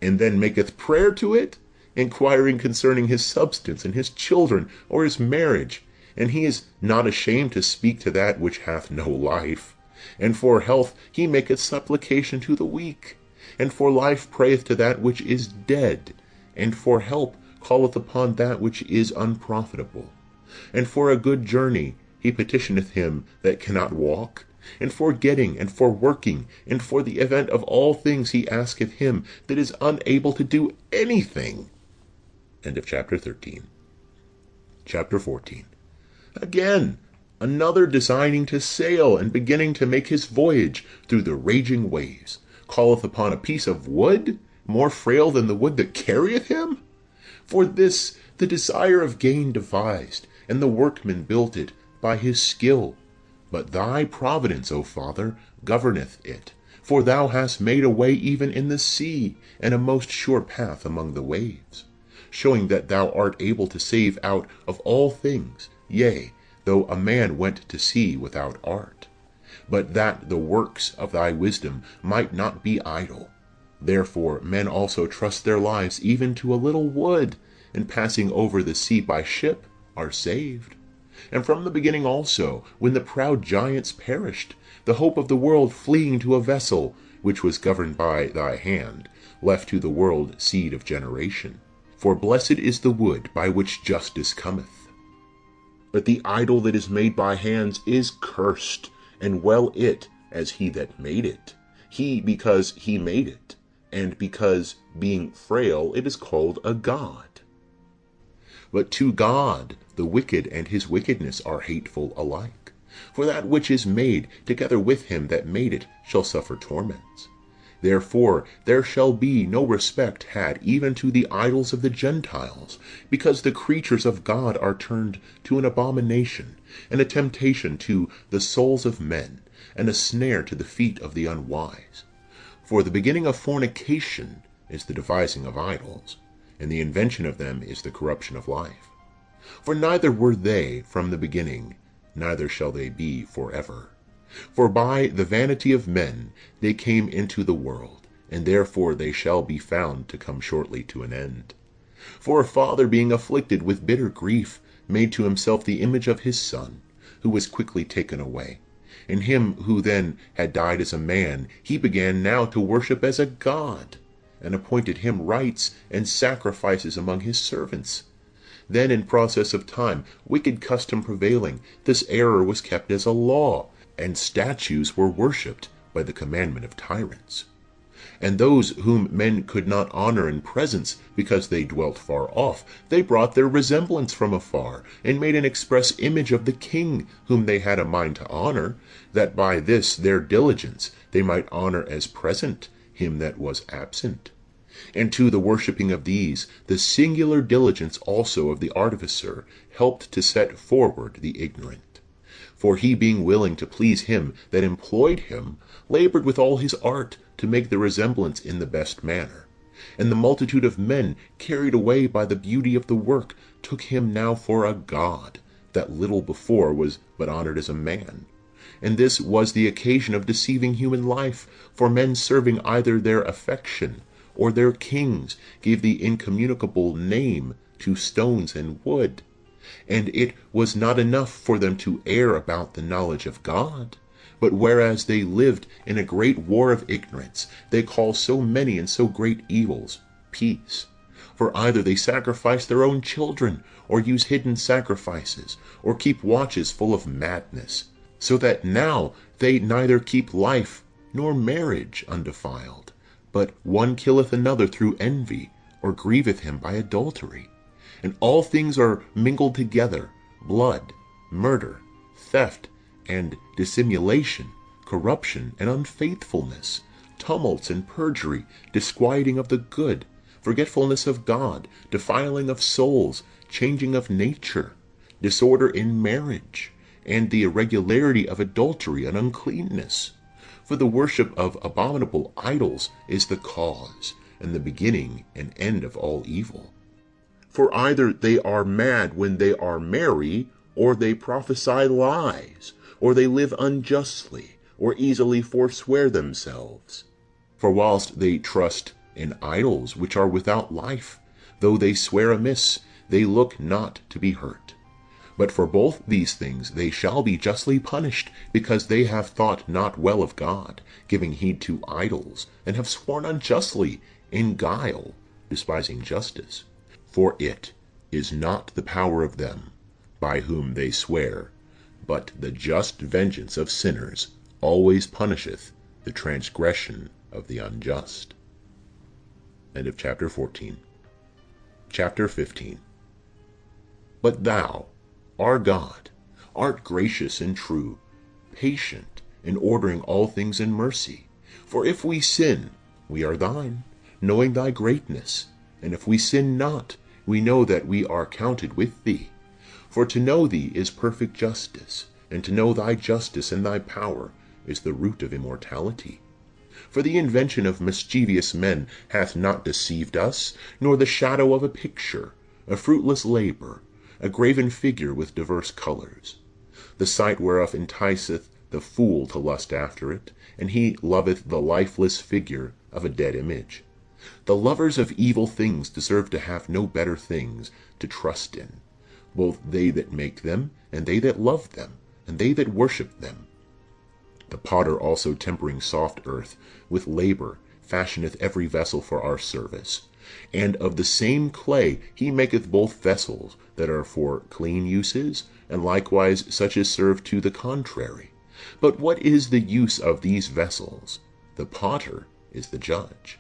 and then maketh prayer to it, inquiring concerning his substance, and his children, or his marriage, and he is not ashamed to speak to that which hath no life. And for health he maketh supplication to the weak, and for life prayeth to that which is dead, and for help calleth upon that which is unprofitable. And for a good journey he petitioneth him that cannot walk, and for getting, and for working, and for the event of all things he asketh him that is unable to do anything. End of chapter 13. Chapter 14. Again, another designing to sail, and beginning to make his voyage through the raging waves, calleth upon a piece of wood, more frail than the wood that carrieth him? For this the desire of gain devised, and the workman built it by his skill. But thy providence, O Father, governeth it, for thou hast made a way even in the sea, and a most sure path among the waves, showing that thou art able to save out of all things, yea, though a man went to sea without art, but that the works of thy wisdom might not be idle. Therefore men also trust their lives even to a little wood, and passing over the sea by ship are saved. And from the beginning also, when the proud giants perished, the hope of the world fleeing to a vessel, which was governed by thy hand, left to the world seed of generation. For blessed is the wood by which justice cometh. But the idol that is made by hands is cursed, and well it, as he that made it. He because he made it, and because, being frail, it is called a god. But to God the wicked and his wickedness are hateful alike. For that which is made, together with him that made it, shall suffer torments. Therefore there shall be no respect had even to the idols of the Gentiles, because the creatures of God are turned to an abomination, and a temptation to the souls of men, and a snare to the feet of the unwise. For the beginning of fornication is the devising of idols, and the invention of them is the corruption of life. For neither were they from the beginning, neither shall they be forever. For by the vanity of men they came into the world, and therefore they shall be found to come shortly to an end. For a father being afflicted with bitter grief made to himself the image of his son, who was quickly taken away. And him who then had died as a man, he began now to worship as a god, and appointed him rites and sacrifices among his servants. Then in process of time, wicked custom prevailing, this error was kept as a law, and statues were worshipped by the commandment of tyrants. And those whom men could not honor in presence, because they dwelt far off, they brought their resemblance from afar, and made an express image of the king, whom they had a mind to honor, that by this their diligence they might honor as present him that was absent. And to the worshipping of these, the singular diligence also of the artificer helped to set forward the ignorant. For he being willing to please him that employed him, labored with all his art to make the resemblance in the best manner. And the multitude of men, carried away by the beauty of the work, took him now for a god, that little before was but honored as a man. And this was the occasion of deceiving human life, for men serving either their affection or their kings gave the incommunicable name to stones and wood. And it was not enough for them to err about the knowledge of God, but whereas they lived in a great war of ignorance, they call so many and so great evils peace. For either they sacrifice their own children, or use hidden sacrifices, or keep watches full of madness, so that now they neither keep life nor marriage undefiled, but one killeth another through envy, or grieveth him by adultery. And all things are mingled together, blood, murder, theft, and dissimulation, corruption and unfaithfulness, tumults and perjury, disquieting of the good, forgetfulness of God, defiling of souls, changing of nature, disorder in marriage, and the irregularity of adultery and uncleanness. For the worship of abominable idols is the cause, and the beginning and end of all evil. For either they are mad when they are merry, or they prophesy lies, or they live unjustly, or easily forswear themselves. For whilst they trust in idols which are without life, though they swear amiss, they look not to be hurt. But for both these things they shall be justly punished, because they have thought not well of God, giving heed to idols, and have sworn unjustly in guile, despising justice. For it is not the power of them by whom they swear, but the just vengeance of sinners always punisheth the transgression of the unjust. End of chapter 14. Chapter 15. But thou, our God, art gracious and true, patient, in ordering all things in mercy. For if we sin, we are thine, knowing thy greatness. And if we sin not, we know that we are counted with thee. For to know thee is perfect justice, and to know thy justice and thy power is the root of immortality. For the invention of mischievous men hath not deceived us, nor the shadow of a picture, a fruitless labor, a graven figure with diverse colors, the sight whereof enticeth the fool to lust after it, and he loveth the lifeless figure of a dead image. The lovers of evil things deserve to have no better things to trust in, both they that make them, and they that love them, and they that worship them. The potter also tempering soft earth with labor fashioneth every vessel for our service. And of the same clay he maketh both vessels that are for clean uses, and likewise such as serve to the contrary. But what is the use of these vessels? The potter is the judge.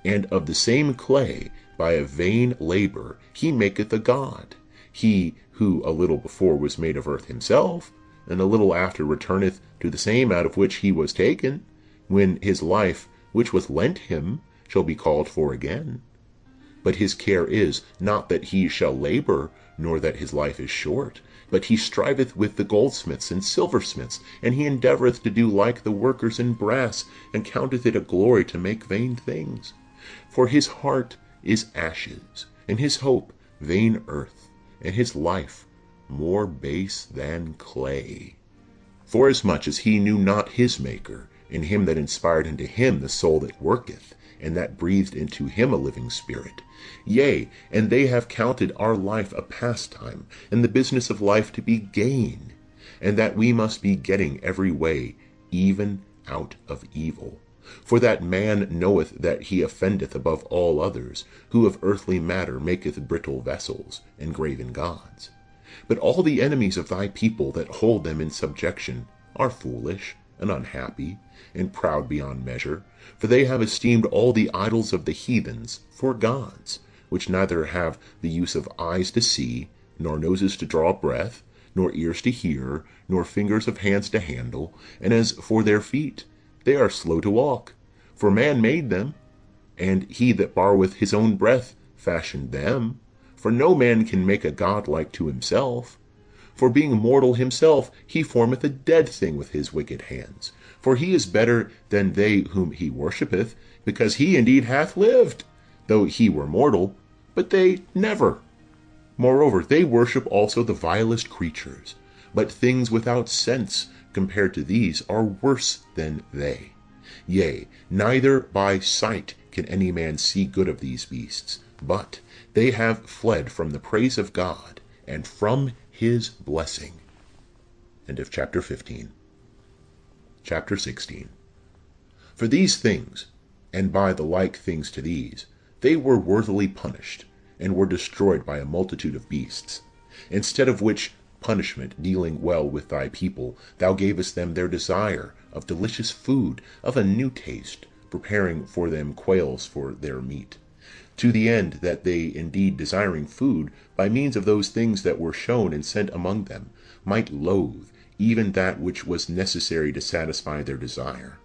And of the same clay, by a vain labor, he maketh a god. He who a little before was made of earth himself, and a little after returneth to the same out of which he was taken, when his life, which was lent him, shall be called for again. But his care is, not that he shall labor, nor that his life is short, but he striveth with the goldsmiths and silversmiths, and he endeavoureth to do like the workers in brass, and counteth it a glory to make vain things. For his heart is ashes, and his hope vain earth, and his life more base than clay. Forasmuch as he knew not his Maker, in him that inspired into him the soul that worketh, and that breathed into him a living spirit. Yea, and they have counted our life a pastime, and the business of life to be gain, and that we must be getting every way, even out of evil. For that man knoweth that he offendeth above all others, who of earthly matter maketh brittle vessels, and graven gods. But all the enemies of thy people that hold them in subjection are foolish, and unhappy, and proud beyond measure, for they have esteemed all the idols of the heathens for gods, which neither have the use of eyes to see, nor noses to draw breath, nor ears to hear, nor fingers of hands to handle, and as for their feet, they are slow to walk. For man made them, and he that borroweth his own breath fashioned them. For no man can make a god like to himself. For being mortal himself, he formeth a dead thing with his wicked hands. For he is better than they whom he worshippeth, because he indeed hath lived, though he were mortal, but they never. Moreover, they worship also the vilest creatures, but things without sense compared to these are worse than they. Yea, neither by sight can any man see good of these beasts, but they have fled from the praise of God, and from his blessing. End of chapter 15. Chapter 16. For these things, and by the like things to these, they were worthily punished, and were destroyed by a multitude of beasts. Instead of which punishment, dealing well with thy people, thou gavest them their desire of delicious food, of a new taste, preparing for them quails for their meat, to the end that they indeed desiring food, by means of those things that were shown and sent among them, might loathe even that which was necessary to satisfy their desire.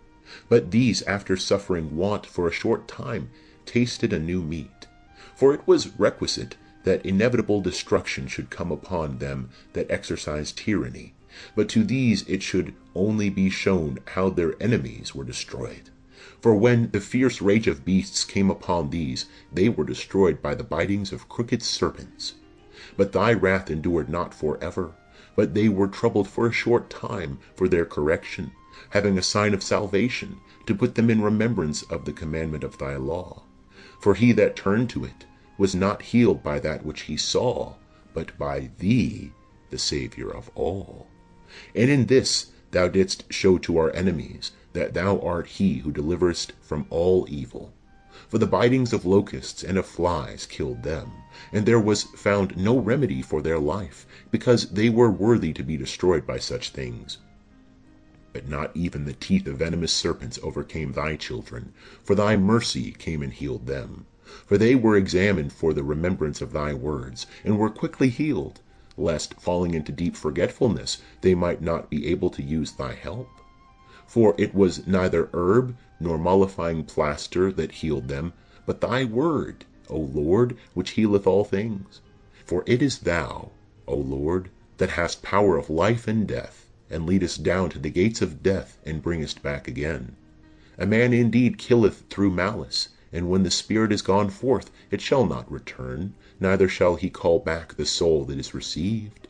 But these, after suffering want for a short time, tasted a new meat. For it was requisite that inevitable destruction should come upon them that exercised tyranny, but to these it should only be shown how their enemies were destroyed. For when the fierce rage of beasts came upon these, they were destroyed by the bitings of crooked serpents. But thy wrath endured not for ever, but they were troubled for a short time for their correction, having a sign of salvation, to put them in remembrance of the commandment of thy law. For he that turned to it was not healed by that which he saw, but by thee, the Saviour of all. And in this thou didst show to our enemies that thou art he who deliverest from all evil. For the bitings of locusts and of flies killed them, and there was found no remedy for their life, because they were worthy to be destroyed by such things. But not even the teeth of venomous serpents overcame thy children, for thy mercy came and healed them. For they were examined for the remembrance of thy words, and were quickly healed, lest, falling into deep forgetfulness, they might not be able to use thy help. For it was neither herb nor mollifying plaster that healed them, but thy word, O Lord, which healeth all things. For it is thou, O Lord, that hast power of life and death, and leadest down to the gates of death, and bringest back again. A man indeed killeth through malice, and when the spirit is gone forth, it shall not return, neither shall he call back the soul that is received.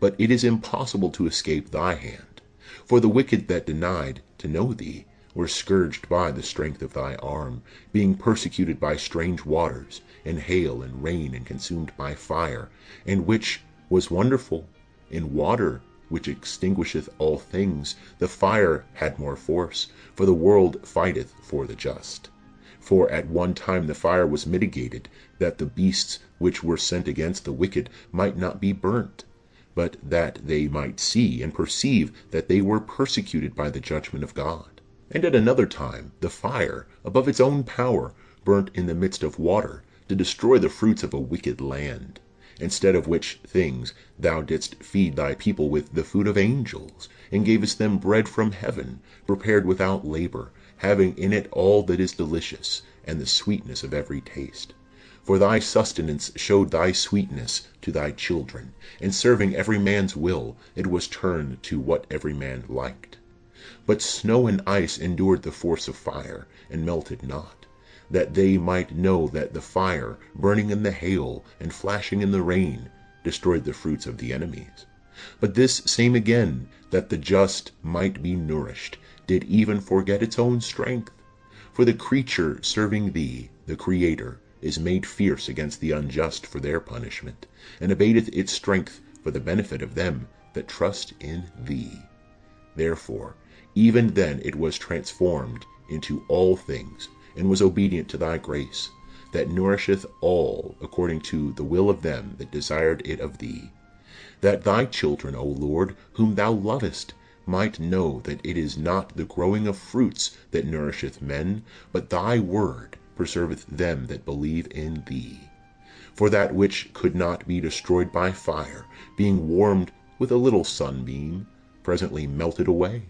But it is impossible to escape thy hand. For the wicked that denied to know thee were scourged by the strength of thy arm, being persecuted by strange waters, and hail, and rain, and consumed by fire, and which was wonderful, in water, which extinguisheth all things, the fire had more force, for the world fighteth for the just. For at one time the fire was mitigated, that the beasts which were sent against the wicked might not be burnt, but that they might see and perceive that they were persecuted by the judgment of God. And at another time the fire, above its own power, burnt in the midst of water, to destroy the fruits of a wicked land. Instead of which things thou didst feed thy people with the food of angels, and gavest them bread from heaven, prepared without labor, having in it all that is delicious, and the sweetness of every taste. For thy sustenance showed thy sweetness to thy children, and serving every man's will, it was turned to what every man liked. But snow and ice endured the force of fire, and melted not, that they might know that the fire, burning in the hail, and flashing in the rain, destroyed the fruits of the enemies. But this same again, that the just might be nourished, did even forget its own strength. For the creature serving thee, the Creator, is made fierce against the unjust for their punishment, and abateth its strength for the benefit of them that trust in thee. Therefore, even then it was transformed into all things, and was obedient to thy grace, that nourisheth all according to the will of them that desired it of thee. That thy children, O Lord, whom thou lovest, might know that it is not the growing of fruits that nourisheth men, but thy word preserveth them that believe in thee. For that which could not be destroyed by fire, being warmed with a little sunbeam, presently melted away,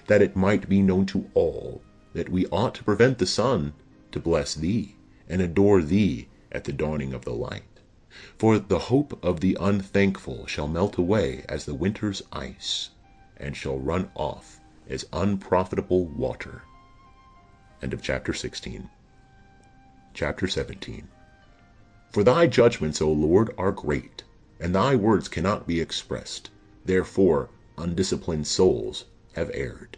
that it might be known to all that we ought to prevent the sun, to bless thee, and adore thee at the dawning of the light. For the hope of the unthankful shall melt away as the winter's ice, and shall run off as unprofitable water. End of chapter 16. Chapter 17. For thy judgments, O Lord, are great, and thy words cannot be expressed. Therefore undisciplined souls have erred.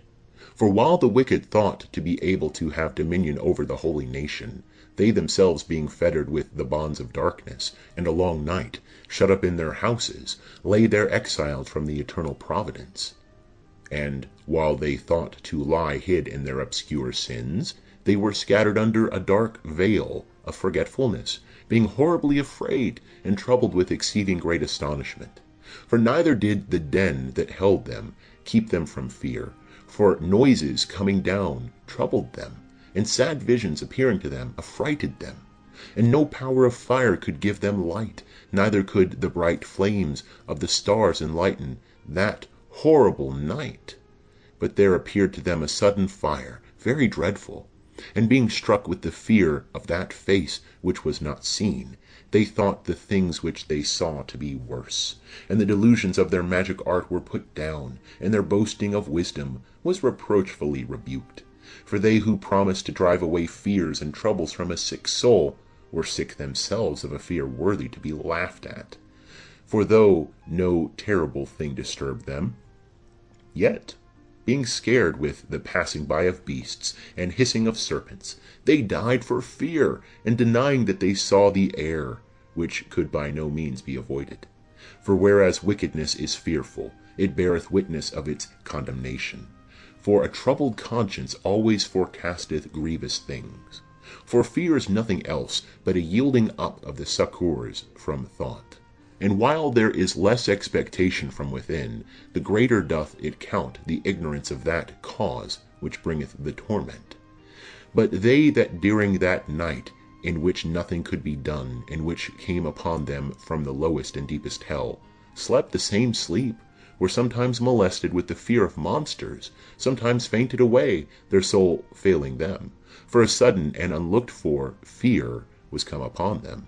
For while the wicked thought to be able to have dominion over the holy nation, they themselves being fettered with the bonds of darkness, and a long night, shut up in their houses, lay there exiled from the eternal providence. And while they thought to lie hid in their obscure sins, they were scattered under a dark veil of forgetfulness, being horribly afraid, and troubled with exceeding great astonishment. For neither did the den that held them keep them from fear, for noises coming down troubled them, and sad visions appearing to them affrighted them. And no power of fire could give them light, neither could the bright flames of the stars enlighten that horrible night. But there appeared to them a sudden fire, very dreadful. And being struck with the fear of that face which was not seen, they thought the things which they saw to be worse. And the delusions of their magic art were put down, and their boasting of wisdom was reproachfully rebuked. For they who promised to drive away fears and troubles from a sick soul were sick themselves of a fear worthy to be laughed at. For though no terrible thing disturbed them, yet, being scared with the passing by of beasts and hissing of serpents, they died for fear, and denying that they saw the air, which could by no means be avoided. For whereas wickedness is fearful, it beareth witness of its condemnation. For a troubled conscience always forecasteth grievous things. For fear is nothing else but a yielding up of the succours from thought. And while there is less expectation from within, the greater doth it count the ignorance of that cause which bringeth the torment. But they that during that night, in which nothing could be done, and which came upon them from the lowest and deepest hell, slept the same sleep, were sometimes molested with the fear of monsters, sometimes fainted away, their soul failing them, for a sudden and unlooked for fear was come upon them.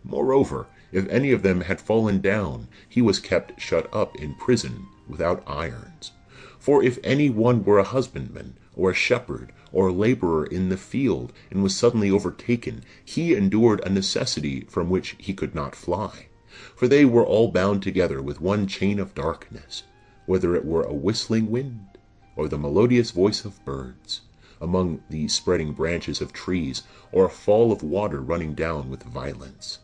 Moreover, if any of them had fallen down, he was kept shut up in prison without irons. For if any one were a husbandman, or a shepherd, or a laborer in the field, and was suddenly overtaken, he endured a necessity from which he could not fly. For they were all bound together with one chain of darkness, whether it were a whistling wind, or the melodious voice of birds, among the spreading branches of trees, or a fall of water running down with violence,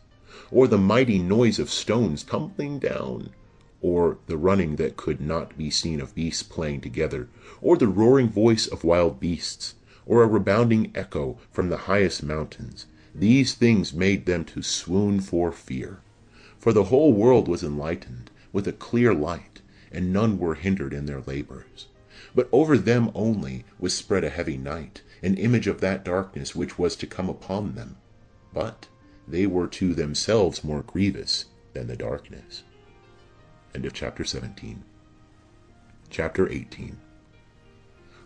or the mighty noise of stones tumbling down, or the running that could not be seen of beasts playing together, or the roaring voice of wild beasts, or a rebounding echo from the highest mountains. These things made them to swoon for fear. For the whole world was enlightened with a clear light, and none were hindered in their labors. But over them only was spread a heavy night, an image of that darkness which was to come upon them. But they were to themselves more grievous than the darkness. End of chapter 17. Chapter 18.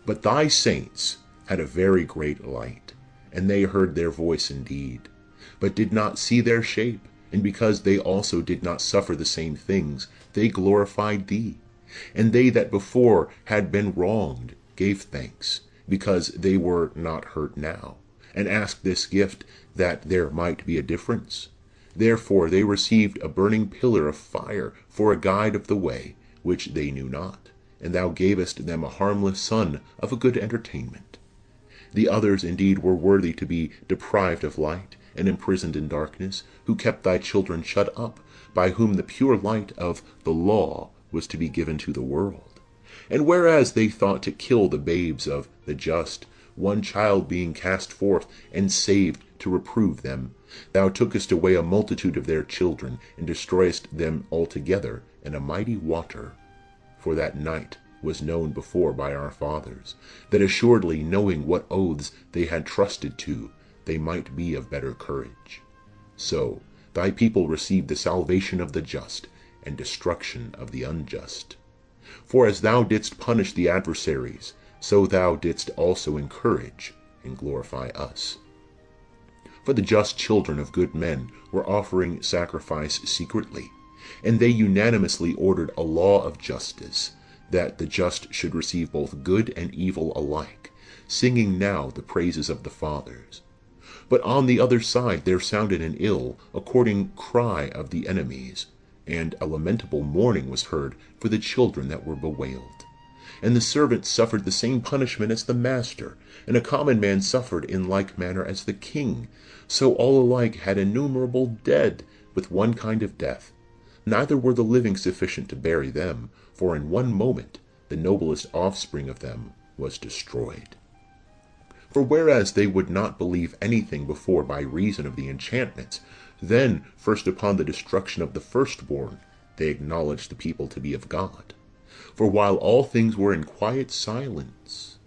But thy saints had a very great light, and they heard their voice indeed, but did not see their shape, and because they also did not suffer the same things, they glorified thee. And they that before had been wronged gave thanks, because they were not hurt now, and asked this gift, that there might be a difference. Therefore they received a burning pillar of fire for a guide of the way, which they knew not, and thou gavest them a harmless son of a good entertainment. The others indeed were worthy to be deprived of light, and imprisoned in darkness, who kept thy children shut up, by whom the pure light of the law was to be given to the world. And whereas they thought to kill the babes of the just, one child being cast forth and saved to reprove them, thou tookest away a multitude of their children, and destroyest them altogether in a mighty water. For that night was known before by our fathers, that assuredly knowing what oaths they had trusted to, they might be of better courage. So thy people received the salvation of the just, and destruction of the unjust. For as thou didst punish the adversaries, so thou didst also encourage and glorify us. For the just children of good men were offering sacrifice secretly, and they unanimously ordered a law of justice, that the just should receive both good and evil alike, singing now the praises of the fathers. But on the other side there sounded an ill according cry of the enemies, and a lamentable mourning was heard for the children that were bewailed. And the servant suffered the same punishment as the master, and a common man suffered in like manner as the king. So all alike had innumerable dead, with one kind of death. Neither were the living sufficient to bury them, for in one moment the noblest offspring of them was destroyed. For whereas they would not believe anything before by reason of the enchantments, then first upon the destruction of the firstborn they acknowledged the people to be of God. For while all things were in quiet silence,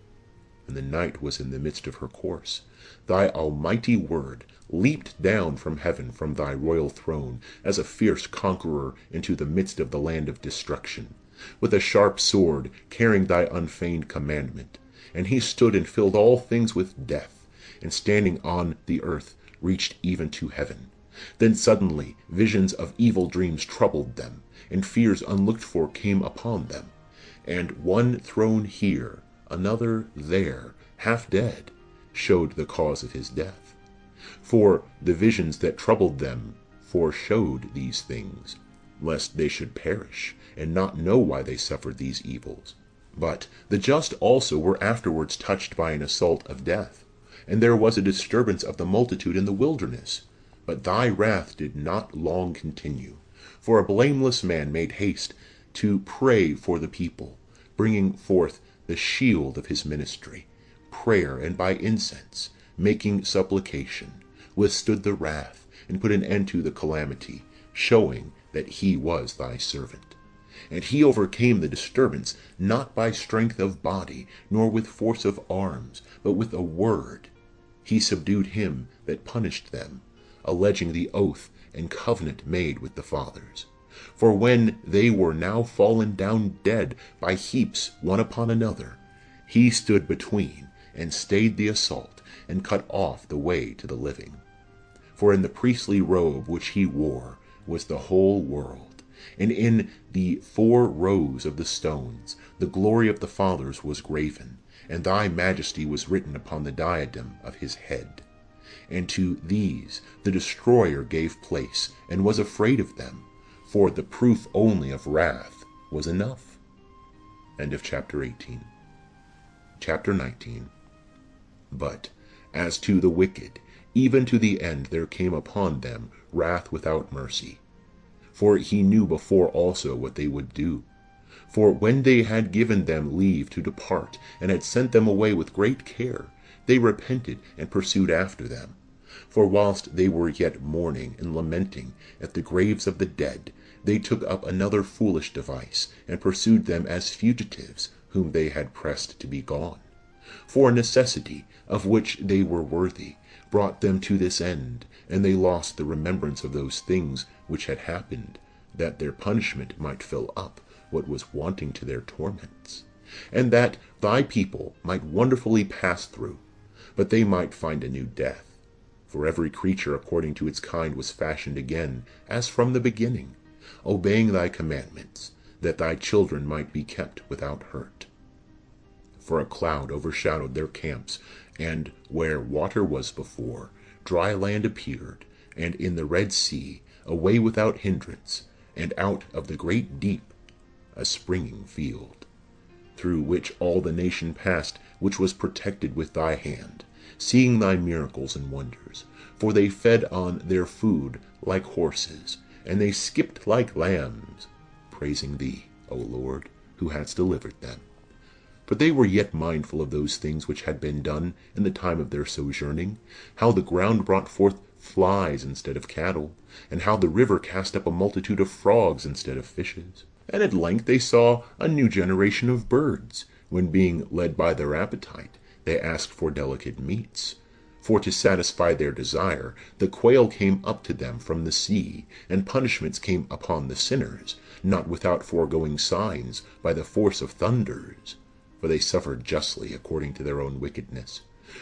and the night was in the midst of her course, thy almighty word leaped down from heaven from thy royal throne as a fierce conqueror into the midst of the land of destruction, with a sharp sword carrying thy unfeigned commandment. And he stood and filled all things with death, and standing on the earth reached even to heaven. Then suddenly visions of evil dreams troubled them, and fears unlooked for came upon them. And one thrown here, another there, half dead, showed the cause of his death. For the visions that troubled them foreshowed these things, lest they should perish, and not know why they suffered these evils. But the just also were afterwards touched by an assault of death, and there was a disturbance of the multitude in the wilderness. But thy wrath did not long continue, for a blameless man made haste to pray for the people, bringing forth the shield of his ministry, prayer, and by incense, making supplication, withstood the wrath, and put an end to the calamity, showing that he was thy servant. And he overcame the disturbance, not by strength of body, nor with force of arms, but with a word. He subdued him that punished them, alleging the oath and covenant made with the fathers. For when they were now fallen down dead by heaps one upon another, he stood between, and stayed the assault, and cut off the way to the living. For in the priestly robe which he wore was the whole world, and in the 4 rows of the stones the glory of the fathers was graven, and thy majesty was written upon the diadem of his head. And to these the destroyer gave place, and was afraid of them, for the proof only of wrath was enough. End of chapter 18. Chapter 19. But as to the wicked, even to the end there came upon them wrath without mercy. For he knew before also what they would do. For when they had given them leave to depart, and had sent them away with great care, they repented and pursued after them. For whilst they were yet mourning and lamenting at the graves of the dead, they took up another foolish device, and pursued them as fugitives whom they had pressed to be gone. For necessity, of which they were worthy, brought them to this end, and they lost the remembrance of those things which had happened, that their punishment might fill up what was wanting to their torments, and that thy people might wonderfully pass through, but they might find a new death. For every creature according to its kind was fashioned again, as from the beginning, obeying thy commandments, that thy children might be kept without hurt. For a cloud overshadowed their camps, and where water was before, dry land appeared, and in the Red Sea a way without hindrance, and out of the great deep a springing field. through which all the nation passed, which was protected with thy hand, seeing thy miracles and wonders. For they fed on their food like horses, and they skipped like lambs, praising thee, O Lord, who hadst delivered them. For they were yet mindful of those things which had been done in the time of their sojourning, how the ground brought forth flies instead of cattle, and how the river cast up a multitude of frogs instead of fishes. And at length they saw a new generation of birds, when being led by their appetite, they asked for delicate meats. For to satisfy their desire, the quail came up to them from the sea, and punishments came upon the sinners, not without foregoing signs by the force of thunders. For they suffered justly according to their own wickedness.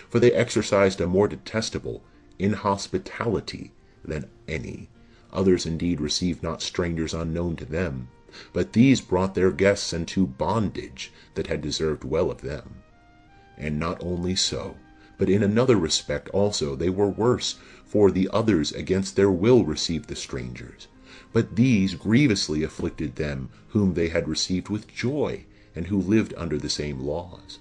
For they exercised a more detestable inhospitality than any. Others indeed received not strangers unknown to them, but these brought their guests into bondage that had deserved well of them. And not only so, but in another respect also they were worse, for the others against their will received the strangers. But these grievously afflicted them whom they had received with joy, and who lived under the same laws.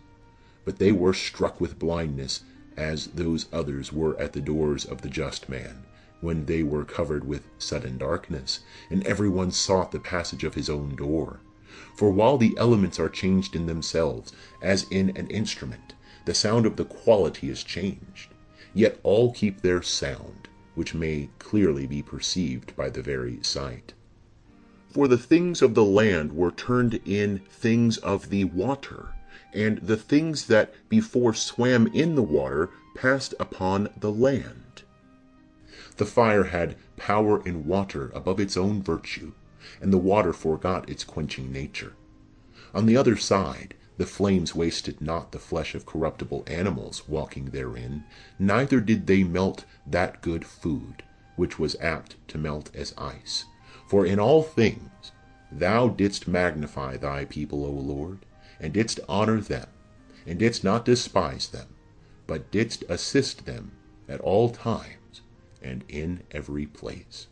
But they were struck with blindness, as those others were at the doors of the just man, when they were covered with sudden darkness, and every one sought the passage of his own door. For while the elements are changed in themselves, as in an instrument, the sound of the quality is changed, yet all keep their sound, which may clearly be perceived by the very sight. For the things of the land were turned in things of the water, and the things that before swam in the water passed upon the land. The fire had power in water above its own virtue, and the water forgot its quenching nature. On the other side, the flames wasted not the flesh of corruptible animals walking therein, neither did they melt that good food, which was apt to melt as ice. For in all things thou didst magnify thy people, O Lord, and didst honor them, and didst not despise them, but didst assist them at all times and in every place.